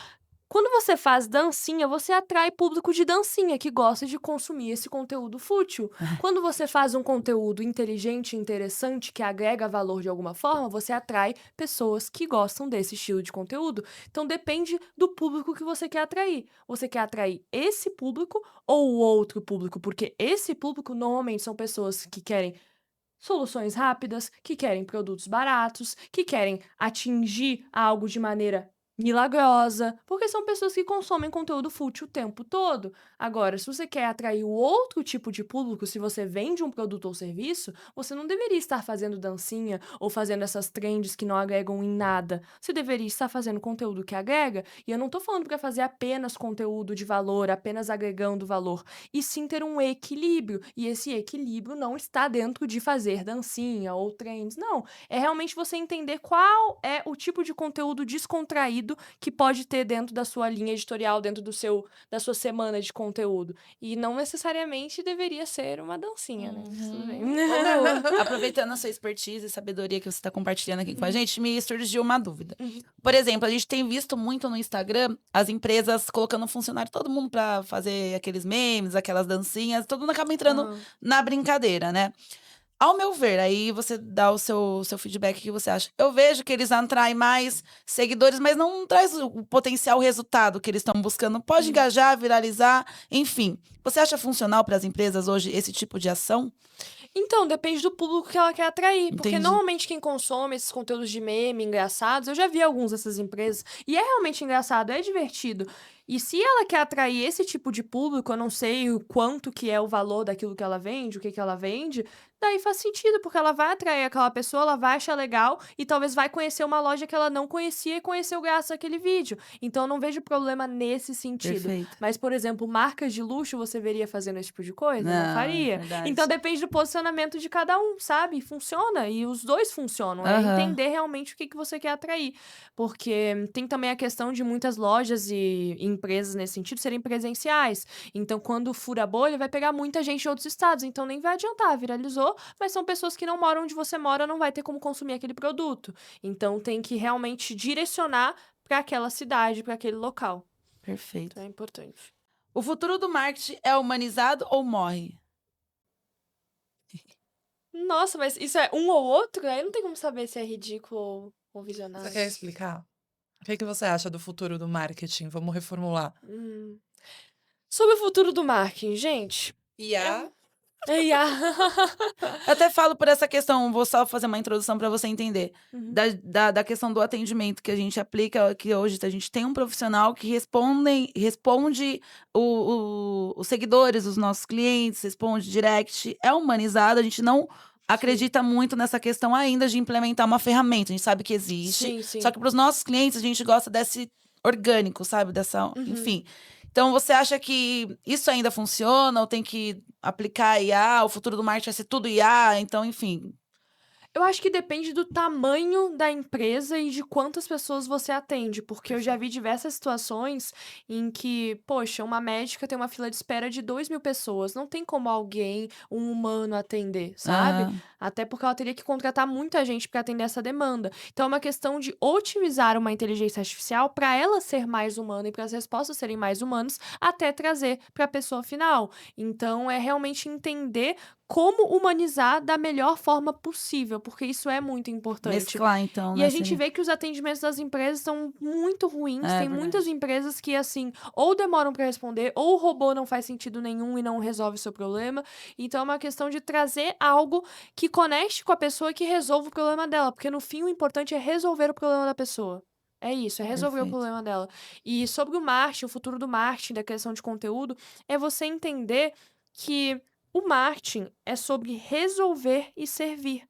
[SPEAKER 3] Quando você faz dancinha, você atrai público de dancinha que gosta de consumir esse conteúdo fútil. Quando você faz um conteúdo inteligente e interessante que agrega valor de alguma forma, você atrai pessoas que gostam desse estilo de conteúdo. Então depende do público que você quer atrair. Você quer atrair esse público ou o outro público? Porque esse público normalmente são pessoas que querem soluções rápidas, que querem produtos baratos, que querem atingir algo de maneira milagrosa, porque são pessoas que consomem conteúdo fútil o tempo todo. Agora, se você quer atrair o outro tipo de público, se você vende um produto ou serviço, você não deveria estar fazendo dancinha ou fazendo essas trends que não agregam em nada. Você deveria estar fazendo conteúdo que agrega, e eu não tô falando para fazer apenas conteúdo de valor, apenas agregando valor, e sim ter um equilíbrio. E esse equilíbrio não está dentro de fazer dancinha ou trends, não. É realmente você entender qual é o tipo de conteúdo descontraído sentido que pode ter dentro da sua linha editorial, dentro da sua semana de conteúdo. E não necessariamente deveria ser uma dancinha, né? Mas tudo bem.
[SPEAKER 2] Aproveitando a sua expertise e sabedoria que você está compartilhando aqui com a gente, me surgiu uma dúvida.
[SPEAKER 3] Uhum.
[SPEAKER 2] Por exemplo, a gente tem visto muito no Instagram as empresas colocando funcionário, todo mundo para fazer aqueles memes, aquelas dancinhas, todo mundo acaba entrando
[SPEAKER 3] Aham.
[SPEAKER 2] na brincadeira, né? Ao meu ver, aí você dá o seu feedback, o que você acha. Eu vejo que eles atraem mais seguidores, mas não traz o potencial resultado que eles estão buscando. Pode engajar, viralizar, enfim. Você acha funcional para as empresas hoje esse tipo de ação?
[SPEAKER 3] Então, depende do público que ela quer atrair. Porque
[SPEAKER 2] Entendi.
[SPEAKER 3] normalmente quem consome esses conteúdos de meme engraçados, eu já vi alguns dessas empresas, e é realmente engraçado, é divertido. E se ela quer atrair esse tipo de público, eu não sei o quanto que é o valor daquilo que ela vende, o que ela vende, daí faz sentido, porque ela vai atrair aquela pessoa, ela vai achar legal e talvez vai conhecer uma loja que ela não conhecia e conheceu graças àquele vídeo. Então eu não vejo problema nesse sentido.
[SPEAKER 2] Perfeito.
[SPEAKER 3] Mas, por exemplo, marcas de luxo, você veria fazendo esse tipo de coisa? Não
[SPEAKER 2] Não,
[SPEAKER 3] faria.
[SPEAKER 2] verdade.
[SPEAKER 3] Então depende do posicionamento de cada um, sabe? Funciona. E os dois funcionam. É
[SPEAKER 2] Aham.
[SPEAKER 3] entender realmente o que você quer atrair. Porque tem também a questão de muitas lojas e empresas nesse sentido serem presenciais. Então, quando fura a bolha, vai pegar muita gente de outros estados. Então, nem vai adiantar. Viralizou, mas são pessoas que não moram onde você mora, não vai ter como consumir aquele produto. Então, tem que realmente direcionar para aquela cidade, para aquele local.
[SPEAKER 2] Perfeito.
[SPEAKER 3] Então, é importante.
[SPEAKER 2] O futuro do marketing é humanizado ou morre?
[SPEAKER 3] Nossa, mas isso é um ou outro? Aí não tem como saber se é ridículo ou visionário.
[SPEAKER 1] Você quer explicar? O que você acha do futuro do marketing? Vamos reformular.
[SPEAKER 3] Sobre o futuro do marketing, gente.
[SPEAKER 1] IA.
[SPEAKER 3] IA.
[SPEAKER 2] Eu até falo por essa questão, vou só fazer uma introdução para você entender.
[SPEAKER 3] Uhum.
[SPEAKER 2] Da questão do atendimento que a gente aplica, que hoje a gente tem um profissional que responde os seguidores, os nossos clientes, responde direct, é humanizado, a gente não acredita muito nessa questão ainda de implementar uma ferramenta, a gente sabe que existe,
[SPEAKER 3] Sim, sim.
[SPEAKER 2] só que para os nossos clientes a gente gosta desse orgânico, sabe? Dessa,
[SPEAKER 3] Uhum.
[SPEAKER 2] enfim. Então, você acha que isso ainda funciona ou tem que aplicar IA? O futuro do marketing vai ser tudo IA? Então, enfim.
[SPEAKER 3] Eu acho que depende do tamanho da empresa e de quantas pessoas você atende, porque eu já vi diversas situações em que, poxa, uma médica tem uma fila de espera de 2.000 pessoas, não tem como alguém, um humano, atender, sabe?
[SPEAKER 2] Aham.
[SPEAKER 3] Até porque ela teria que contratar muita gente para atender essa demanda. Então é uma questão de otimizar uma inteligência artificial para ela ser mais humana e para as respostas serem mais humanas, até trazer para a pessoa final. Então é realmente entender como humanizar da melhor forma possível, porque isso é muito importante.
[SPEAKER 2] Mesclar, então,
[SPEAKER 3] E
[SPEAKER 2] né?
[SPEAKER 3] a gente
[SPEAKER 2] seria?
[SPEAKER 3] vê que os atendimentos das empresas são muito ruins.
[SPEAKER 2] É
[SPEAKER 3] Tem muitas empresas que, assim, ou demoram para responder, ou o robô não faz sentido nenhum e não resolve o seu problema. Então é uma questão de trazer algo que conecte com a pessoa e que resolva o problema dela, porque no fim o importante é resolver o problema da pessoa. É isso, é resolver o
[SPEAKER 2] Perfeito.
[SPEAKER 3] problema dela. E sobre o marketing, o futuro do marketing, da questão de conteúdo, é você entender que o marketing é sobre resolver e servir.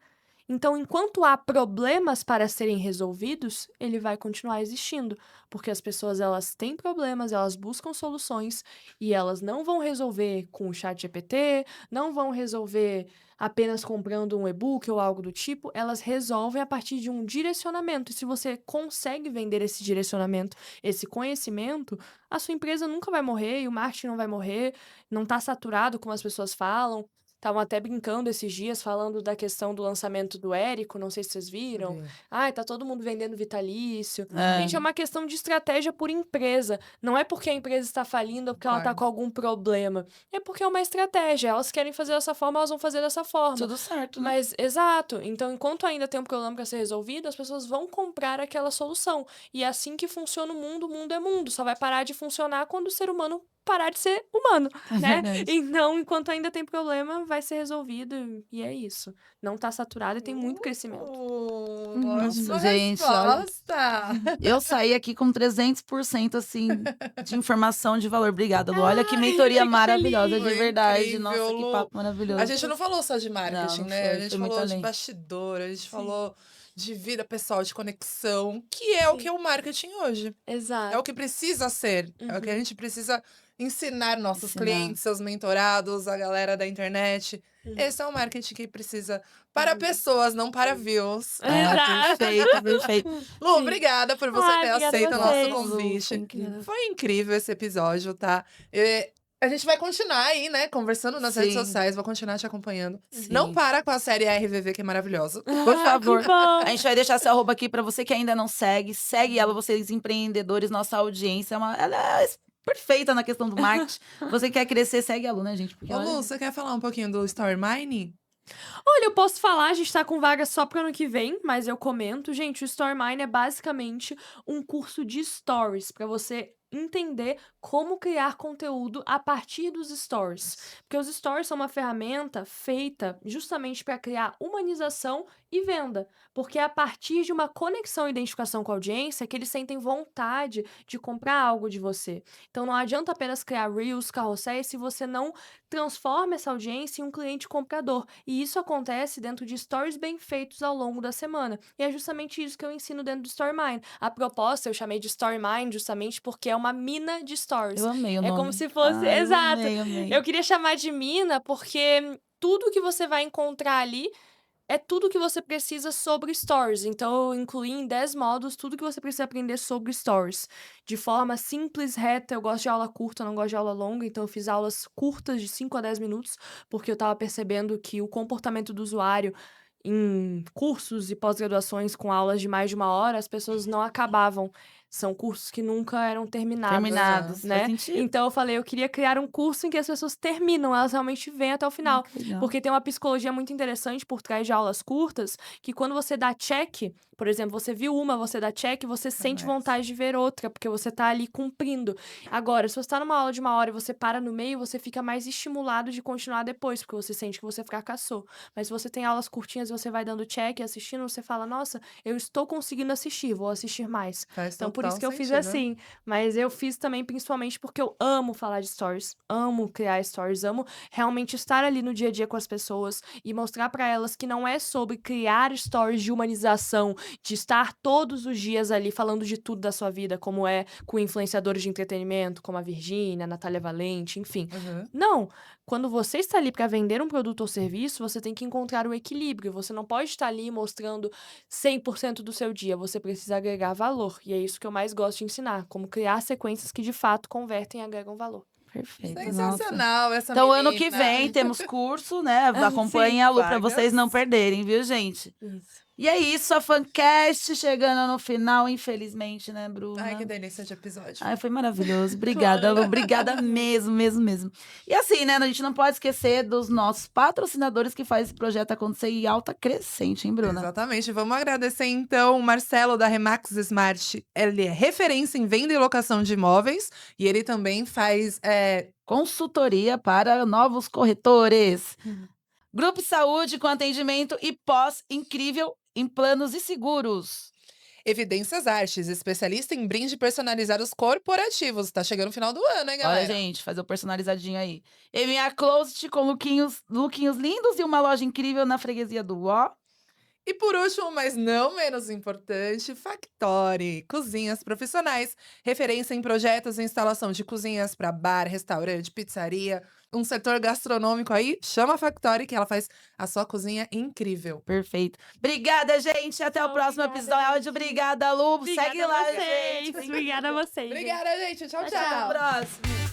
[SPEAKER 3] Então, enquanto há problemas para serem resolvidos, ele vai continuar existindo, porque as pessoas elas têm problemas, elas buscam soluções e elas não vão resolver com o chat GPT, não vão resolver apenas comprando um e-book ou algo do tipo, elas resolvem a partir de um direcionamento. E se você consegue vender esse direcionamento, esse conhecimento, a sua empresa nunca vai morrer e o marketing não vai morrer, não está saturado como as pessoas falam. Estavam até brincando esses dias, falando da questão do lançamento do Érico, não sei se vocês viram. Ai, tá todo mundo vendendo vitalício.
[SPEAKER 2] É.
[SPEAKER 3] Gente, é uma questão de estratégia por empresa. Não é porque a empresa está falindo ou porque ela tá
[SPEAKER 1] Concordo.
[SPEAKER 3] com algum problema. É porque é uma estratégia. Elas querem fazer dessa forma, elas vão fazer dessa forma.
[SPEAKER 2] Tudo certo, né?
[SPEAKER 3] Mas, exato. Então, enquanto ainda tem um problema para ser resolvido, as pessoas vão comprar aquela solução. E é assim que funciona o mundo é mundo. Só vai parar de funcionar quando o ser humano parar de ser humano,
[SPEAKER 2] É
[SPEAKER 3] né?
[SPEAKER 2] verdade.
[SPEAKER 3] Então, enquanto ainda tem problema, vai ser resolvido. E é isso. Não tá saturado e tem muito crescimento.
[SPEAKER 1] Ótima
[SPEAKER 2] gente, olha.
[SPEAKER 1] resposta.
[SPEAKER 2] Eu saí aqui com 300% assim de informação de valor. Obrigada, Lu. Olha que mentoria
[SPEAKER 3] fico
[SPEAKER 2] maravilhosa,
[SPEAKER 3] feliz.
[SPEAKER 2] de
[SPEAKER 1] Foi
[SPEAKER 2] verdade.
[SPEAKER 1] incrível,
[SPEAKER 2] Nossa, que
[SPEAKER 1] Lu.
[SPEAKER 2] papo maravilhoso.
[SPEAKER 1] A gente não falou só de marketing,
[SPEAKER 2] Não
[SPEAKER 1] né?
[SPEAKER 2] foi,
[SPEAKER 1] A gente
[SPEAKER 2] foi muito
[SPEAKER 1] falou de
[SPEAKER 2] além.
[SPEAKER 1] bastidor, a gente falou de vida pessoal, de conexão, que é o que é o marketing hoje. É
[SPEAKER 3] Exato.
[SPEAKER 1] o que precisa ser. É o que a
[SPEAKER 3] Uhum.
[SPEAKER 1] gente precisa ensinar nossos
[SPEAKER 2] Ensinar.
[SPEAKER 1] clientes, seus mentorados, a galera da internet.
[SPEAKER 3] Uhum.
[SPEAKER 1] Esse é o marketing que precisa para
[SPEAKER 3] Uhum.
[SPEAKER 1] pessoas, não para views.
[SPEAKER 3] Exato.
[SPEAKER 2] Perfeito, perfeito.
[SPEAKER 1] Lu,
[SPEAKER 3] Sim.
[SPEAKER 1] obrigada por você
[SPEAKER 3] Ai,
[SPEAKER 1] ter
[SPEAKER 3] obrigada a
[SPEAKER 1] aceito o nosso
[SPEAKER 3] vocês.
[SPEAKER 2] Nossa, Lu, foi
[SPEAKER 1] convite.
[SPEAKER 2] incrível.
[SPEAKER 1] Foi incrível esse episódio, tá? A gente vai continuar aí, né, conversando nas redes
[SPEAKER 2] Sim.
[SPEAKER 1] sociais, vou continuar te acompanhando. Não
[SPEAKER 2] Sim.
[SPEAKER 1] para com a série RVV, que é maravilhosa.
[SPEAKER 2] Por
[SPEAKER 3] Ah,
[SPEAKER 2] favor.
[SPEAKER 3] que bom.
[SPEAKER 2] A gente vai deixar seu arroba aqui pra você que ainda não segue. Segue ela, vocês empreendedores, nossa audiência. Ela é perfeita na questão do marketing. Você quer crescer, segue a Lu, né, gente? Porque
[SPEAKER 1] Ô,
[SPEAKER 2] ela
[SPEAKER 1] Lu, você quer falar um pouquinho do Story Mine?
[SPEAKER 3] Olha, eu posso falar, a gente tá com vaga só pro ano que vem, mas eu comento. Gente, o Story Mine é basicamente um curso de stories pra você entender como criar conteúdo a partir dos stories. Porque os stories são uma ferramenta feita justamente para criar humanização e venda. Porque é a partir de uma conexão e identificação com a audiência que eles sentem vontade de comprar algo de você. Então não adianta apenas criar reels, carrosséis, se você não transforma essa audiência em um cliente comprador. E isso acontece dentro de stories bem feitos ao longo da semana. E é justamente isso que eu ensino dentro do Story Mine. A proposta eu chamei de Story Mine justamente porque é uma mina de stories.
[SPEAKER 2] Eu amei o nome.
[SPEAKER 3] É como se fosse.
[SPEAKER 2] Ai,
[SPEAKER 3] Exato.
[SPEAKER 2] Eu amei.
[SPEAKER 3] Eu queria chamar de mina porque tudo que você vai encontrar ali é tudo que você precisa sobre stories. Então, eu incluí em 10 modos tudo que você precisa aprender sobre stories. De forma simples, reta. Eu gosto de aula curta, eu não gosto de aula longa. Então, eu fiz aulas curtas de 5 a 10 minutos, porque eu tava percebendo que o comportamento do usuário em cursos e pós-graduações com aulas de mais de 1 hora, as pessoas não acabavam. São cursos que nunca eram terminados.
[SPEAKER 2] Terminados,
[SPEAKER 3] né?
[SPEAKER 2] faz sentido.
[SPEAKER 3] Então eu falei, eu queria criar um curso em que as pessoas terminam, elas realmente vêm até o final.
[SPEAKER 2] Que legal.
[SPEAKER 3] Porque tem uma psicologia muito interessante por trás de aulas curtas, que quando você dá check, por exemplo, você viu uma, você dá check, você sente
[SPEAKER 1] Começa.
[SPEAKER 3] vontade de ver outra, porque você tá ali cumprindo. Agora, se você tá numa aula de 1 hora e você para no meio, você fica mais estimulado de continuar depois, porque você sente que você fracassou. Mas se você tem aulas curtinhas e você vai dando check e assistindo, você fala, nossa, eu estou conseguindo assistir, vou assistir mais.
[SPEAKER 1] Faz
[SPEAKER 3] Então, por
[SPEAKER 1] total
[SPEAKER 3] isso que eu fiz
[SPEAKER 1] sentido.
[SPEAKER 3] assim. Mas eu fiz também, principalmente porque eu amo falar de stories, amo criar stories, amo realmente estar ali no dia a dia com as pessoas e mostrar pra elas que não é sobre criar stories de humanização, de estar todos os dias ali falando de tudo da sua vida, como é com influenciadores de entretenimento, como a Virgínia, a Natália Valente, enfim.
[SPEAKER 1] Uhum.
[SPEAKER 3] Não, quando você está ali para vender um produto ou serviço, você tem que encontrar o equilíbrio. Você não pode estar ali mostrando 100% do seu dia, você precisa agregar valor. E é isso que eu mais gosto de ensinar, como criar sequências que de fato convertem e agregam valor.
[SPEAKER 2] Perfeito. Nossa.
[SPEAKER 1] Sensacional essa
[SPEAKER 2] Então,
[SPEAKER 1] menina.
[SPEAKER 2] ano que vem, temos curso, né?
[SPEAKER 3] Ah,
[SPEAKER 2] Acompanhem
[SPEAKER 3] sim.
[SPEAKER 2] a Lu pra
[SPEAKER 1] Vagas.
[SPEAKER 2] vocês não perderem, viu, gente?
[SPEAKER 3] Isso.
[SPEAKER 2] E é isso, a Fancast chegando no final, infelizmente, né, Bruna?
[SPEAKER 1] Ai, que delícia de episódio.
[SPEAKER 2] Ai, foi maravilhoso. Obrigada, Lu. Obrigada mesmo, mesmo, mesmo. E assim, né, a gente não pode esquecer dos nossos patrocinadores que fazem esse projeto acontecer em alta crescente, hein, Bruna?
[SPEAKER 1] Exatamente. Vamos agradecer, então, o Marcelo, da Remax Smart. Ele é referência em venda e locação de imóveis. E ele também faz
[SPEAKER 2] Consultoria para novos corretores. Grupo Saúde com atendimento e pós incrível em planos e seguros.
[SPEAKER 1] Evidências Artes, especialista em brinde personalizados corporativos. Tá chegando o final do ano, hein, galera?
[SPEAKER 2] Olha, gente, fazer o personalizadinho aí. MA Closet com lookinhos lindos e uma loja incrível na freguesia do Ó.
[SPEAKER 1] E por último, mas não menos importante, Factory, cozinhas profissionais, referência em projetos e instalação de cozinhas para bar, restaurante, pizzaria, um setor gastronômico aí, chama a Factory que ela faz a sua cozinha incrível.
[SPEAKER 2] Perfeito. Obrigada, gente. Até o próximo
[SPEAKER 3] Obrigada,
[SPEAKER 2] episódio.
[SPEAKER 3] gente.
[SPEAKER 2] Obrigada, Lu.
[SPEAKER 3] Obrigada
[SPEAKER 2] Segue
[SPEAKER 3] a
[SPEAKER 2] lá,
[SPEAKER 3] vocês.
[SPEAKER 2] gente.
[SPEAKER 3] Obrigada a vocês. gente.
[SPEAKER 1] Obrigada, gente. Tchau,
[SPEAKER 3] Tchau,
[SPEAKER 1] tchau.
[SPEAKER 2] Até o próximo.